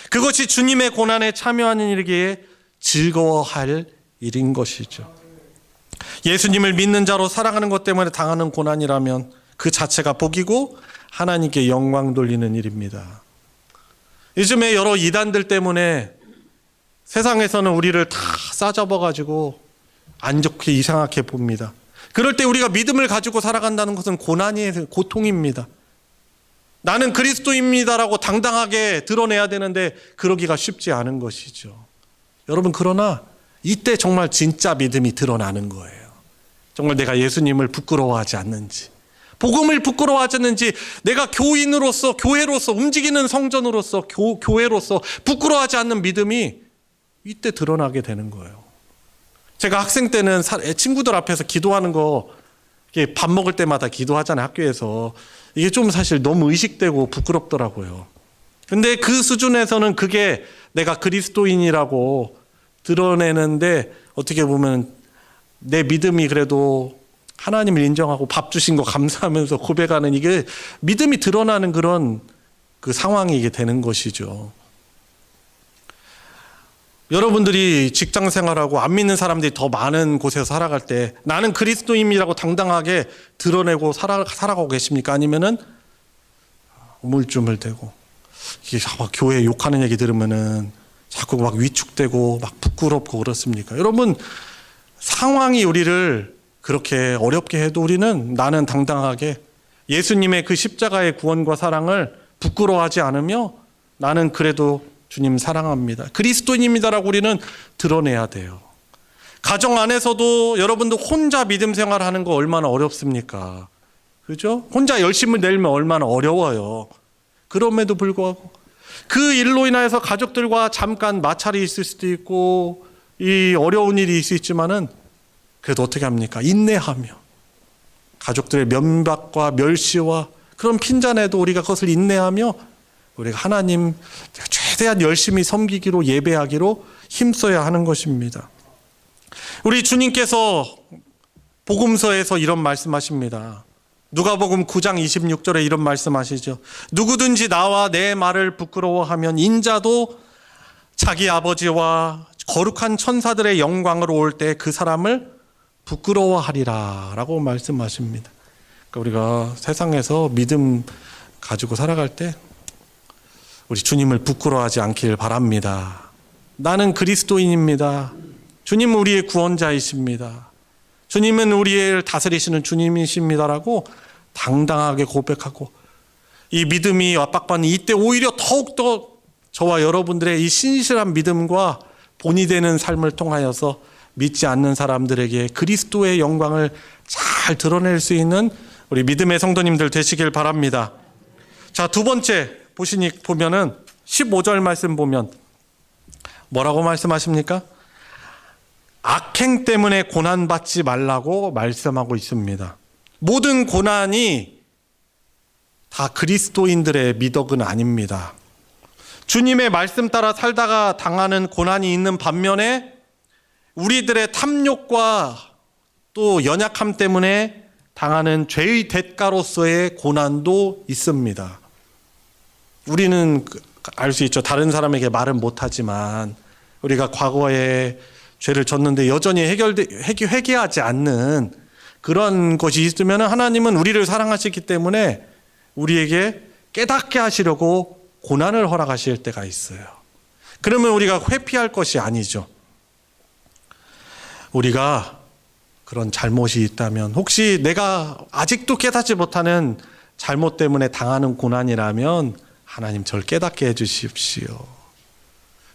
그것이 주님의 고난에 참여하는 일에게 즐거워할 일인 것이죠. 예수님을 믿는 자로 살아가는 것 때문에 당하는 고난이라면 그 자체가 복이고 하나님께 영광 돌리는 일입니다. 요즘에 여러 이단들 때문에 세상에서는 우리를 다 싸잡아가지고 안 좋게 이상하게 봅니다. 그럴 때 우리가 믿음을 가지고 살아간다는 것은 고통입니다. 나는 그리스도입니다라고 당당하게 드러내야 되는데 그러기가 쉽지 않은 것이죠. 여러분, 그러나 이때 정말 진짜 믿음이 드러나는 거예요. 정말 내가 예수님을 부끄러워하지 않는지, 복음을 부끄러워하지 않는지, 내가 교인으로서, 교회로서, 움직이는 성전으로서, 교회로서 부끄러워하지 않는 믿음이 이때 드러나게 되는 거예요. 제가 학생 때는 친구들 앞에서 기도하는 거, 밥 먹을 때마다 기도하잖아요, 학교에서. 이게 좀 사실 너무 의식되고 부끄럽더라고요. 근데 그 수준에서는 그게 내가 그리스도인이라고 드러내는데 어떻게 보면 내 믿음이 그래도 하나님을 인정하고 밥 주신 거 감사하면서 고백하는 이게 믿음이 드러나는 그런 그 상황이 이게 되는 것이죠. 여러분들이 직장 생활하고 안 믿는 사람들이 더 많은 곳에서 살아갈 때 나는 그리스도인이라고 당당하게 드러내고 살아가고 계십니까? 아니면은 우물쭈물대고 이게 막 교회 욕하는 얘기 들으면은 자꾸 막 위축되고 막 부끄럽고 그렇습니까? 여러분, 상황이 우리를 그렇게 어렵게 해도 우리는 나는 당당하게 예수님의 그 십자가의 구원과 사랑을 부끄러워하지 않으며 나는 그래도 주님 사랑합니다, 그리스도인입니다라고 우리는 드러내야 돼요. 가정 안에서도 여러분도 혼자 믿음 생활하는 거 얼마나 어렵습니까? 그죠? 혼자 열심을 내면 얼마나 어려워요. 그럼에도 불구하고 그 일로 인하여서 가족들과 잠깐 마찰이 있을 수도 있고 이 어려운 일이 있을 수 있지만은 그래도 어떻게 합니까? 인내하며 가족들의 면박과 멸시와 그런 핀잔에도 우리가 그것을 인내하며 우리가 하나님 최대한 열심히 섬기기로 예배하기로 힘써야 하는 것입니다. 우리 주님께서 복음서에서 이런 말씀하십니다. 누가복음 9장 26절에 이런 말씀하시죠. 누구든지 나와 내 말을 부끄러워하면 인자도 자기 아버지와 거룩한 천사들의 영광으로 올 때 그 사람을 부끄러워하리라 라고 말씀하십니다. 그러니까 우리가 세상에서 믿음 가지고 살아갈 때 우리 주님을 부끄러워하지 않길 바랍니다. 나는 그리스도인입니다. 주님은 우리의 구원자이십니다. 주님은 우리를 다스리시는 주님이십니다라고 당당하게 고백하고 이 믿음이 압박받는 이때 오히려 더욱더 저와 여러분들의 이 신실한 믿음과 본이 되는 삶을 통하여서 믿지 않는 사람들에게 그리스도의 영광을 잘 드러낼 수 있는 우리 믿음의 성도님들 되시길 바랍니다. 자, 두 번째 보면은 15절 말씀 보면 뭐라고 말씀하십니까? 악행 때문에 고난받지 말라고 말씀하고 있습니다. 모든 고난이 다 그리스도인들의 미덕은 아닙니다. 주님의 말씀 따라 살다가 당하는 고난이 있는 반면에 우리들의 탐욕과 또 연약함 때문에 당하는 죄의 대가로서의 고난도 있습니다. 우리는 알 수 있죠. 다른 사람에게 말은 못하지만 우리가 과거에 죄를 졌는데 여전히 회개하지 않는 그런 것이 있으면 하나님은 우리를 사랑하시기 때문에 우리에게 깨닫게 하시려고 고난을 허락하실 때가 있어요. 그러면 우리가 회피할 것이 아니죠. 우리가 그런 잘못이 있다면, 혹시 내가 아직도 깨닫지 못하는 잘못 때문에 당하는 고난이라면 하나님 저를 깨닫게 해주십시오.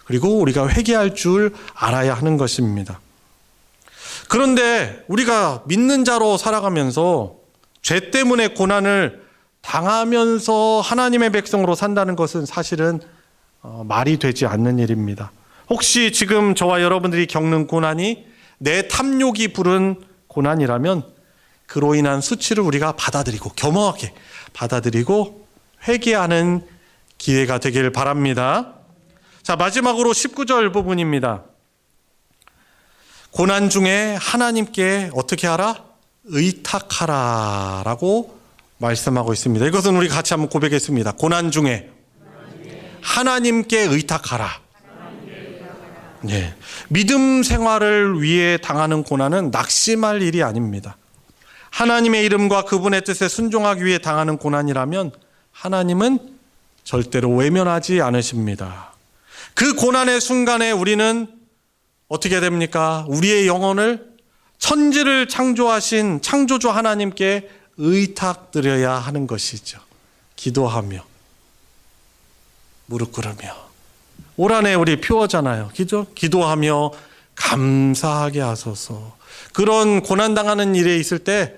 그리고 우리가 회개할 줄 알아야 하는 것입니다. 그런데 우리가 믿는 자로 살아가면서 죄 때문에 고난을 당하면서 하나님의 백성으로 산다는 것은 사실은 말이 되지 않는 일입니다. 혹시 지금 저와 여러분들이 겪는 고난이 내 탐욕이 부른 고난이라면 그로 인한 수치를 우리가 받아들이고 겸허하게 받아들이고 회개하는 기회가 되길 바랍니다. 자, 마지막으로 19절 부분입니다. 고난 중에 하나님께 어떻게 하라? 의탁하라 라고 말씀하고 있습니다. 이것은 우리 같이 한번 고백했습니다. 고난 중에 하나님께 의탁하라. 네. 믿음 생활을 위해 당하는 고난은 낙심할 일이 아닙니다. 하나님의 이름과 그분의 뜻에 순종하기 위해 당하는 고난이라면 하나님은 절대로 외면하지 않으십니다. 그 고난의 순간에 우리는 어떻게 됩니까? 우리의 영혼을 천지를 창조하신 창조주 하나님께 의탁드려야 하는 것이죠. 기도하며 무릎 꿇으며. 올 한해 우리 표어잖아요. 기도하며 감사하게 하소서. 그런 고난당하는 일에 있을 때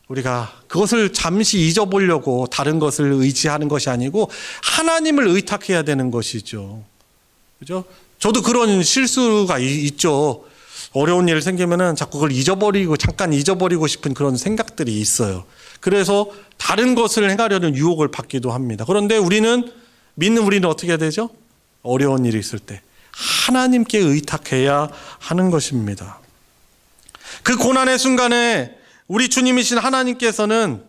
우리가 그것을 잠시 잊어보려고 다른 것을 의지하는 것이 아니고 하나님을 의탁해야 되는 것이죠. 그죠? 저도 그런 실수가 있죠. 어려운 일 생기면은 자꾸 그걸 잠깐 잊어버리고 싶은 그런 생각들이 있어요. 그래서 다른 것을 행하려는 유혹을 받기도 합니다. 그런데 믿는 우리는 어떻게 해야 되죠? 어려운 일이 있을 때 하나님께 의탁해야 하는 것입니다. 그 고난의 순간에 우리 주님이신 하나님께서는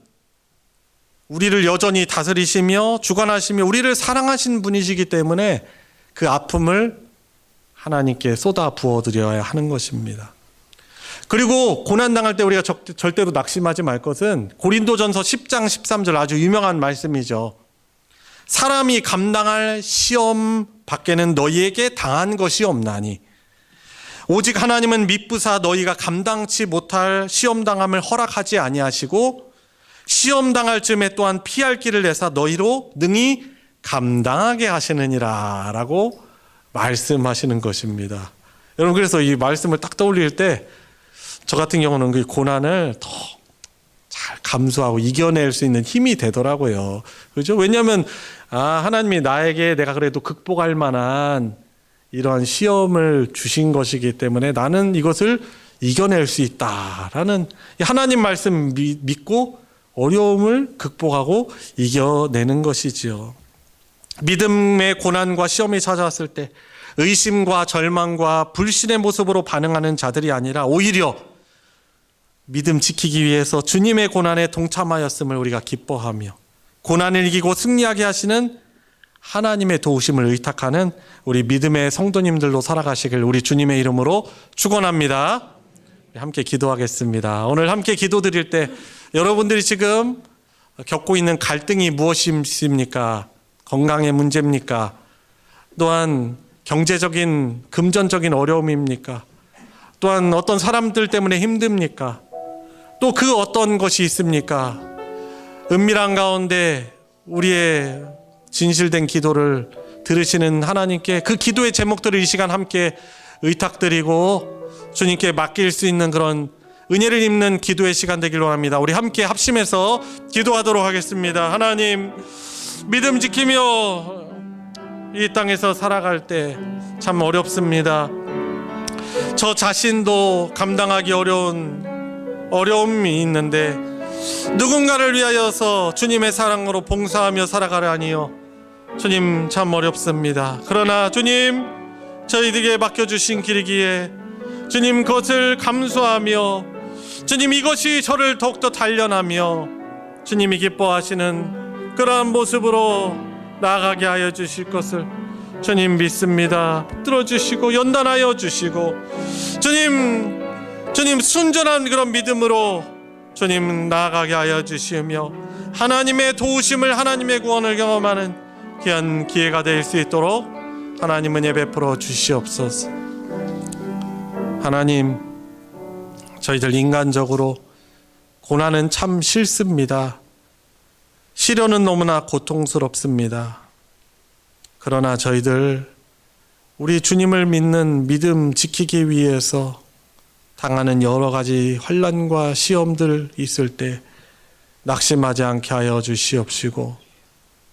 우리를 여전히 다스리시며 주관하시며 우리를 사랑하신 분이시기 때문에 그 아픔을 하나님께 쏟아 부어드려야 하는 것입니다. 그리고 고난당할 때 우리가 절대로 낙심하지 말 것은 고린도전서 10장 13절 아주 유명한 말씀이죠. 사람이 감당할 시험 밖에는 너희에게 당한 것이 없나니 오직 하나님은 미쁘사 너희가 감당치 못할 시험당함을 허락하지 아니하시고 시험당할 즈음에 또한 피할 길을 내사 너희로 능히 감당하게 하시느니라 라고 말씀하시는 것입니다. 여러분, 그래서 이 말씀을 딱 떠올릴 때 저 같은 경우는 그 고난을 더 잘 감수하고 이겨낼 수 있는 힘이 되더라고요. 그죠? 왜냐하면 하나님이 나에게 내가 그래도 극복할 만한 이러한 시험을 주신 것이기 때문에 나는 이것을 이겨낼 수 있다라는 하나님 말씀 믿고 어려움을 극복하고 이겨내는 것이지요. 믿음의 고난과 시험이 찾아왔을 때 의심과 절망과 불신의 모습으로 반응하는 자들이 아니라 오히려 믿음 지키기 위해서 주님의 고난에 동참하였음을 우리가 기뻐하며 고난을 이기고 승리하게 하시는 하나님의 도우심을 의탁하는 우리 믿음의 성도님들로 살아가시길 우리 주님의 이름으로 축원합니다. 함께 기도하겠습니다. 오늘 함께 기도드릴 때 여러분들이 지금 겪고 있는 갈등이 무엇입니까? 건강의 문제입니까? 또한 경제적인 금전적인 어려움입니까? 또한 어떤 사람들 때문에 힘듭니까? 또 그 어떤 것이 있습니까? 은밀한 가운데 우리의 진실된 기도를 들으시는 하나님께 그 기도의 제목들을 이 시간 함께 의탁드리고 주님께 맡길 수 있는 그런 은혜를 입는 기도의 시간 되기를 원합니다. 우리 함께 합심해서 기도하도록 하겠습니다. 하나님, 믿음 지키며 이 땅에서 살아갈 때 참 어렵습니다. 저 자신도 감당하기 어려움이 있는데 누군가를 위하여서 주님의 사랑으로 봉사하며 살아가라니요. 주님, 참 어렵습니다. 그러나 주님, 저희들에게 맡겨주신 길이기에 주님 그것을 감수하며 주님 이것이 저를 더욱더 단련하며 주님이 기뻐하시는 그러한 모습으로 나아가게 하여 주실 것을 주님 믿습니다. 들어주시고 연단하여 주시고 주님 순전한 그런 믿음으로 주님 나아가게 하여 주시며 하나님의 도우심을 하나님의 구원을 경험하는 귀한 기회가 될 수 있도록 하나님 은혜 베풀어 주시옵소서. 하나님, 저희들 인간적으로 고난은 참 싫습니다. 시련은 너무나 고통스럽습니다. 그러나 저희들 우리 주님을 믿는 믿음 지키기 위해서 당하는 여러 가지 환난과 시험들 있을 때 낙심하지 않게 하여 주시옵시고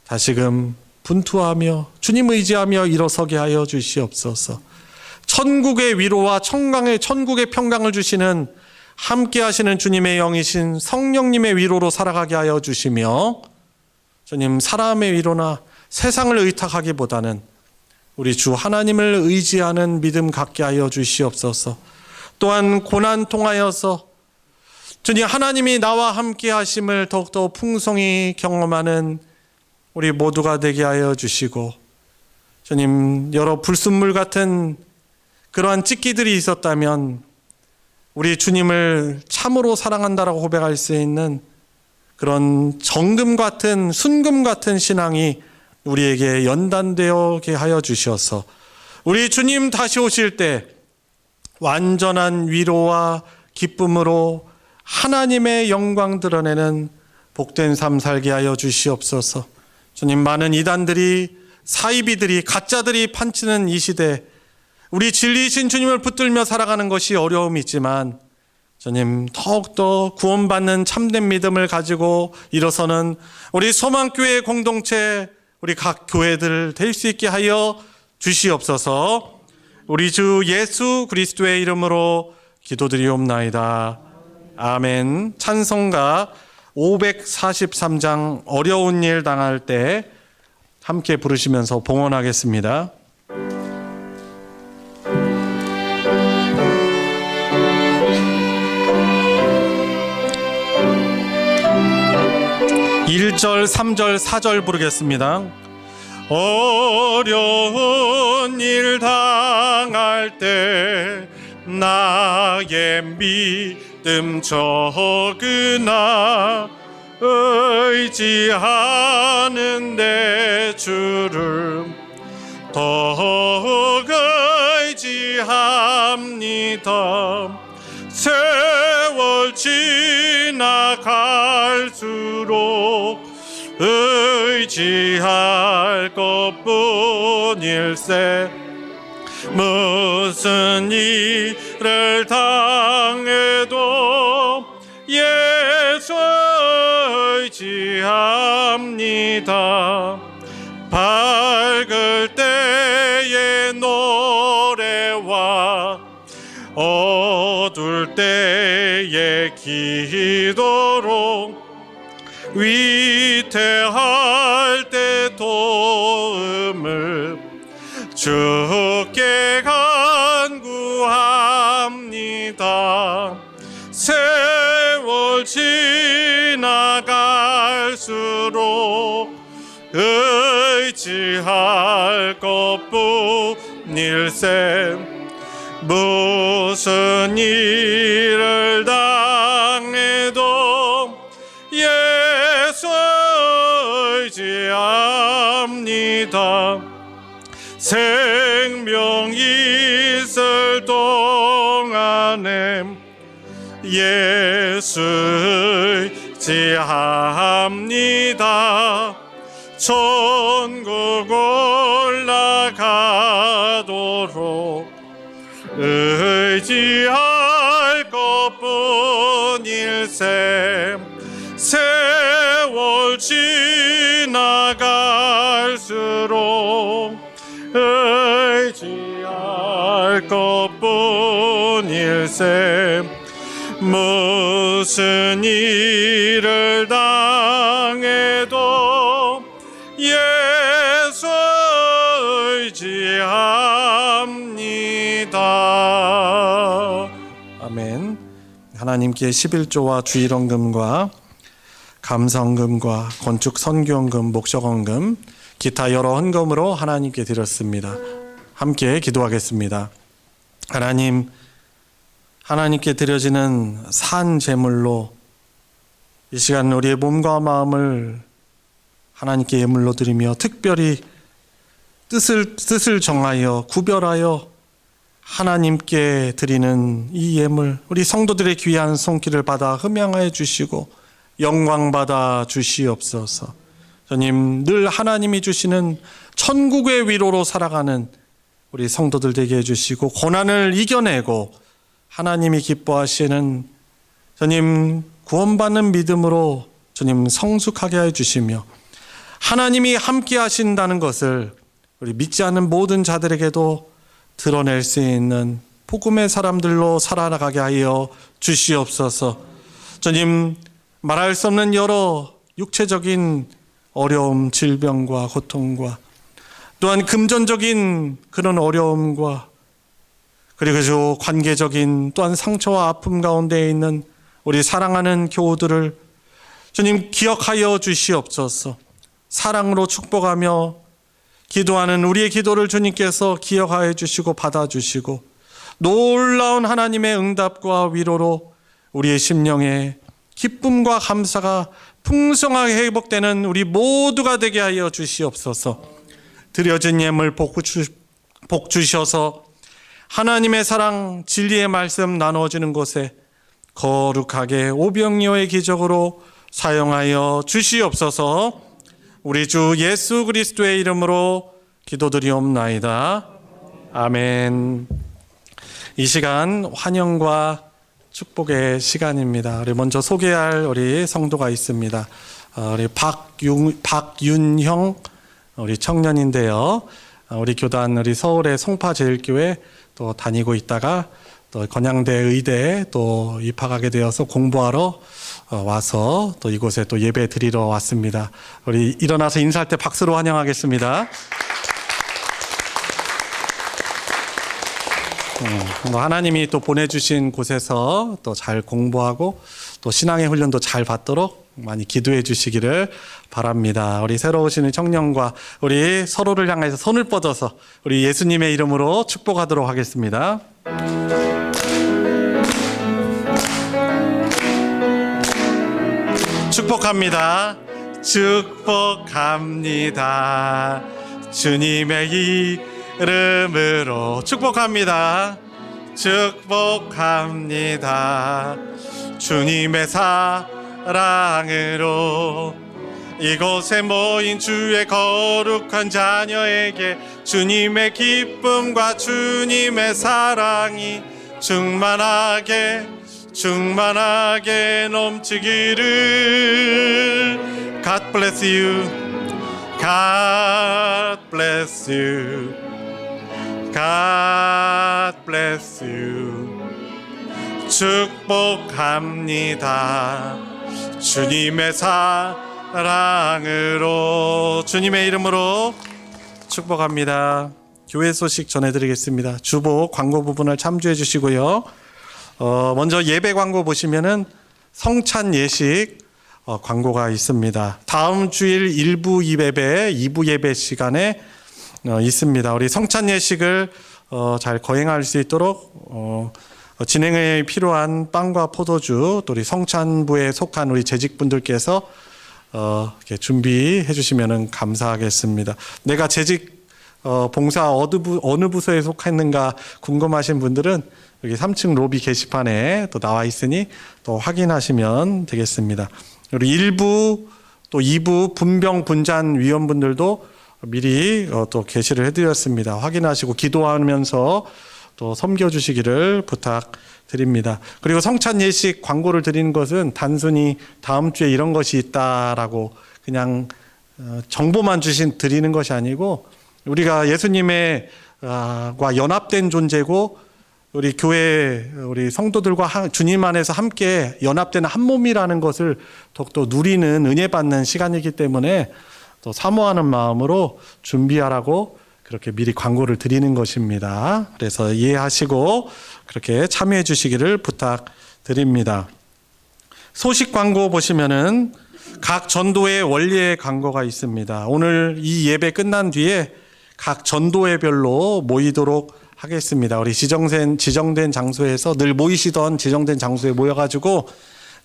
다시금 분투하며 주님 의지하며 일어서게 하여 주시옵소서. 천국의 위로와 천국의 평강을 주시는 함께 하시는 주님의 영이신 성령님의 위로로 살아가게 하여 주시며 주님, 사람의 위로나 세상을 의탁하기보다는 우리 주 하나님을 의지하는 믿음 갖게 하여 주시옵소서. 또한 고난 통하여서 주님 하나님이 나와 함께 하심을 더욱더 풍성히 경험하는 우리 모두가 되게 하여 주시고 주님, 여러 불순물 같은 그러한 찢기들이 있었다면 우리 주님을 참으로 사랑한다라고 고백할 수 있는 그런 정금 같은 순금 같은 신앙이 우리에게 연단되게 하여 주셔서 우리 주님 다시 오실 때 완전한 위로와 기쁨으로 하나님의 영광 드러내는 복된 삶 살게 하여 주시옵소서. 주님, 많은 이단들이 사이비들이 가짜들이 판치는 이 시대 우리 진리이신 주님을 붙들며 살아가는 것이 어려움이 있지만 주님, 더욱더 구원받는 참된 믿음을 가지고 일어서는 우리 소망교회 공동체 우리 각 교회들 될 수 있게 하여 주시옵소서. 우리 주 예수 그리스도의 이름으로 기도드리옵나이다. 아멘. 찬송가 543장 어려운 일 당할 때 함께 부르시면서 봉헌하겠습니다. (1절) (3절) (4절) 부르겠습니다. 어려운 일 당할 때 나의 믿음 적으나 의지하는 내 주를 더욱 의지합니다. 세월 지나갈수록 의지할 것뿐일세. 무슨 일을 당해도 예수 의지합니다. 밝을 때의 노래와 어두울 때의 기도로 위태할 때 도움을 주께 간구합니다. 세월 지나갈수록 의지할 것뿐일세. 무슨 일을 당해도 예수 의지합니다. 생명 있을 동안에 예수 의지합니다. 천국 올라가도록 의지할 것뿐일세. 세월 지나갈수록 의지할 것뿐일세. 무슨 일을 당해도 예수 의지합니다. 아멘. 하나님께 11조와 주일원금과 감성금과 건축 선교원금, 목적원금, 기타 여러 헌금으로 하나님께 드렸습니다. 함께 기도하겠습니다. 하나님, 하나님께 드려지는 산 제물로 이 시간 우리의 몸과 마음을 하나님께 예물로 드리며 특별히 뜻을 정하여 구별하여 하나님께 드리는 이 예물, 우리 성도들의 귀한 손길을 받아 흠양하여 주시고 영광 받아 주시옵소서. 주님, 늘 하나님이 주시는 천국의 위로로 살아가는 우리 성도들 되게 해주시고, 고난을 이겨내고 하나님이 기뻐하시는 주님 구원받는 믿음으로 주님 성숙하게 해주시며, 하나님이 함께 하신다는 것을 우리 믿지 않는 모든 자들에게도 드러낼 수 있는 복음의 사람들로 살아나가게 하여 주시옵소서. 주님, 말할 수 없는 여러 육체적인 어려움, 질병과 고통과 또한 금전적인 그런 어려움과 그리고 관계적인 또한 상처와 아픔 가운데 있는 우리 사랑하는 교우들을 주님 기억하여 주시옵소서. 사랑으로 축복하며 기도하는 우리의 기도를 주님께서 기억하여 주시고 받아주시고, 놀라운 하나님의 응답과 위로로 우리의 심령에 기쁨과 감사가 풍성하게 회복되는 우리 모두가 되게 하여 주시옵소서. 드려진 예물 복 주셔서 하나님의 사랑, 진리의 말씀 나누어지는 곳에 거룩하게 오병이어의 기적으로 사용하여 주시옵소서. 우리 주 예수 그리스도의 이름으로 기도드리옵나이다. 아멘. 이 시간 환영과 축복의 시간입니다. 우리 먼저 소개할 우리 성도가 있습니다. 우리 박윤형 우리 청년인데요. 우리 교단 우리 서울의 송파제일교회 또 다니고 있다가 또 건양대 의대에 또 입학하게 되어서 공부하러 와서 또 이곳에 또 예배 드리러 왔습니다. 우리 일어나서 인사할 때 박수로 환영하겠습니다. 하나님이 또 보내주신 곳에서 또 잘 공부하고 또 신앙의 훈련도 잘 받도록 많이 기도해 주시기를 바랍니다. 우리 새로 오시는 청년과 우리 서로를 향해서 손을 뻗어서 우리 예수님의 이름으로 축복하도록 하겠습니다. 축복합니다. 축복합니다. 주님의 이름으로 축복합니다. 축복합니다. 주님의 사랑으로 이곳에 모인 주의 거룩한 자녀에게 주님의 기쁨과 주님의 사랑이 충만하게 넘치기를. God bless you. God bless you. God bless you. 축복합니다. 주님의 사랑으로, 주님의 이름으로 축복합니다. 교회 소식 전해드리겠습니다. 주보 광고 부분을 참조해 주시고요. 먼저 예배 광고 보시면은 성찬 예식 광고가 있습니다. 다음 주일 1부 예배, 2부 예배 시간에 있습니다. 우리 성찬 예식을 잘 거행할 수 있도록 진행에 필요한 빵과 포도주, 또 우리 성찬부에 속한 우리 재직분들께서 이렇게 준비해 주시면 감사하겠습니다. 내가 재직 봉사 어느 부서에 속했는가 궁금하신 분들은 여기 3층 로비 게시판에 또 나와 있으니 또 확인하시면 되겠습니다. 우리 1부 또 2부 분병 분잔 위원분들도 미리 또 게시를 해드렸습니다. 확인하시고 기도하면서 또 섬겨주시기를 부탁드립니다. 그리고 성찬 예식 광고를 드리는 것은 단순히 다음 주에 이런 것이 있다라고 그냥 정보만 드리는 것이 아니고, 우리가 예수님의 과 연합된 존재고 우리 교회 우리 성도들과 주님 안에서 함께 연합되는 한 몸이라는 것을 더욱더 누리는 은혜 받는 시간이기 때문에 또 사모하는 마음으로 준비하라고 그렇게 미리 광고를 드리는 것입니다. 그래서 이해하시고 그렇게 참여해 주시기를 부탁드립니다. 소식 광고 보시면은 각 전도의 원리의 광고가 있습니다. 오늘 이 예배 끝난 뒤에 각 전도회별로 모이도록 하겠습니다. 우리 지정된 장소에서 늘 모이시던 지정된 장소에 모여가지고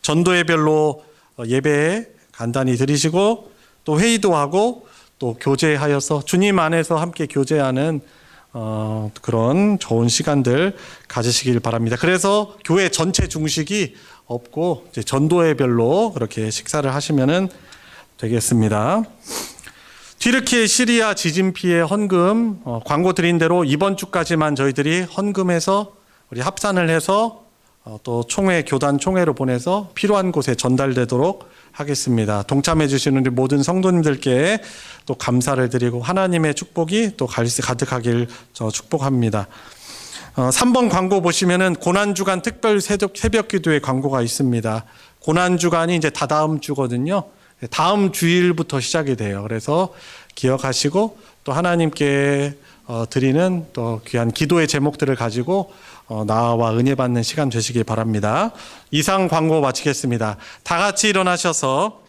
전도회별로 예배 간단히 드리시고 또 회의도 하고 또 교제하여서 주님 안에서 함께 교제하는 그런 좋은 시간들 가지시길 바랍니다. 그래서 교회 전체 중식이 없고 이제 전도회별로 그렇게 식사를 하시면은 되겠습니다. 튀르키예 시리아 지진 피해 헌금 광고 드린 대로 이번 주까지만 저희들이 헌금해서 우리 합산을 해서 또 총회 교단 총회로 보내서 필요한 곳에 전달되도록 하겠습니다. 동참해 주시는 우리 모든 성도님들께 또 감사를 드리고 하나님의 축복이 또 가득하길 축복합니다. 3번 광고 보시면은 고난주간 특별 새벽 기도의 광고가 있습니다. 고난주간이 이제 다다음 주거든요. 다음 주일부터 시작이 돼요. 그래서 기억하시고 또 하나님께 드리는 또 귀한 기도의 제목들을 가지고 나와 은혜 받는 시간 되시기 바랍니다. 이상 광고 마치겠습니다. 다 같이 일어나셔서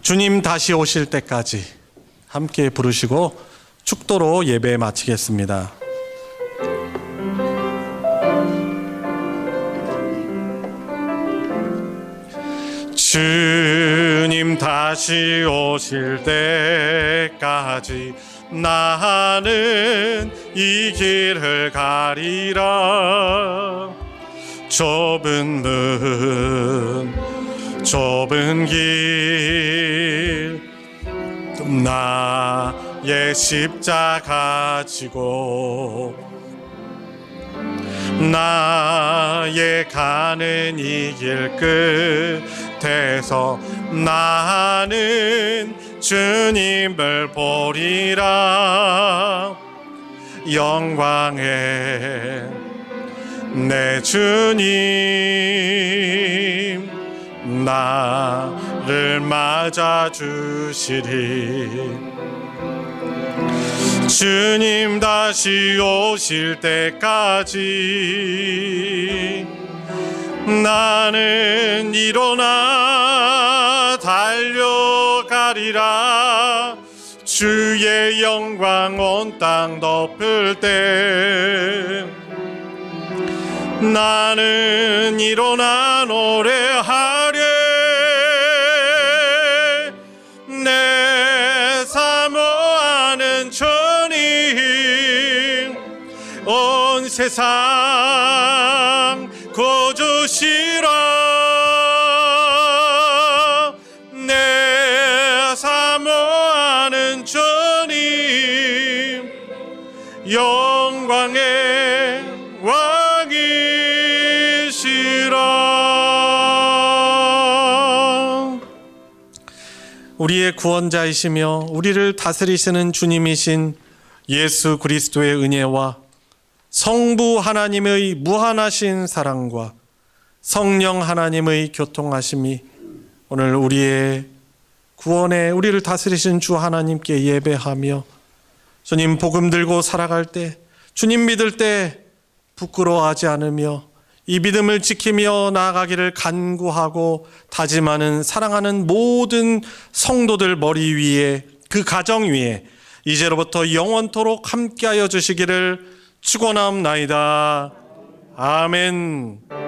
주님 다시 오실 때까지 함께 부르시고 축도로 예배 마치겠습니다. 주님 다시 오실 때까지 나는 이 길을 가리라. 좁은 길 나의 십자가 지고 나의 가는 이 길 끝에서 나는 주님을 보리라. 영광의 내 주님 나를 맞아 주시리. 주님 다시 오실 때까지 나는 일어나 달려가리라. 주의 영광 온 땅 덮을 때 나는 일어나 노래하리. 내 사모하는 주님 온 세상 구주시라. 내 사모하는 주님 영광의 왕이시라. 우리의 구원자이시며 우리를 다스리시는 주님이신 예수 그리스도의 은혜와 성부 하나님의 무한하신 사랑과 성령 하나님의 교통하심이 오늘 우리의 구원에 우리를 다스리신 주 하나님께 예배하며 주님 복음 들고 살아갈 때, 주님 믿을 때 부끄러워하지 않으며 이 믿음을 지키며 나아가기를 간구하고 다짐하는 사랑하는 모든 성도들 머리 위에, 그 가정 위에 이제로부터 영원토록 함께하여 주시기를 축원하옵나이다. 아멘.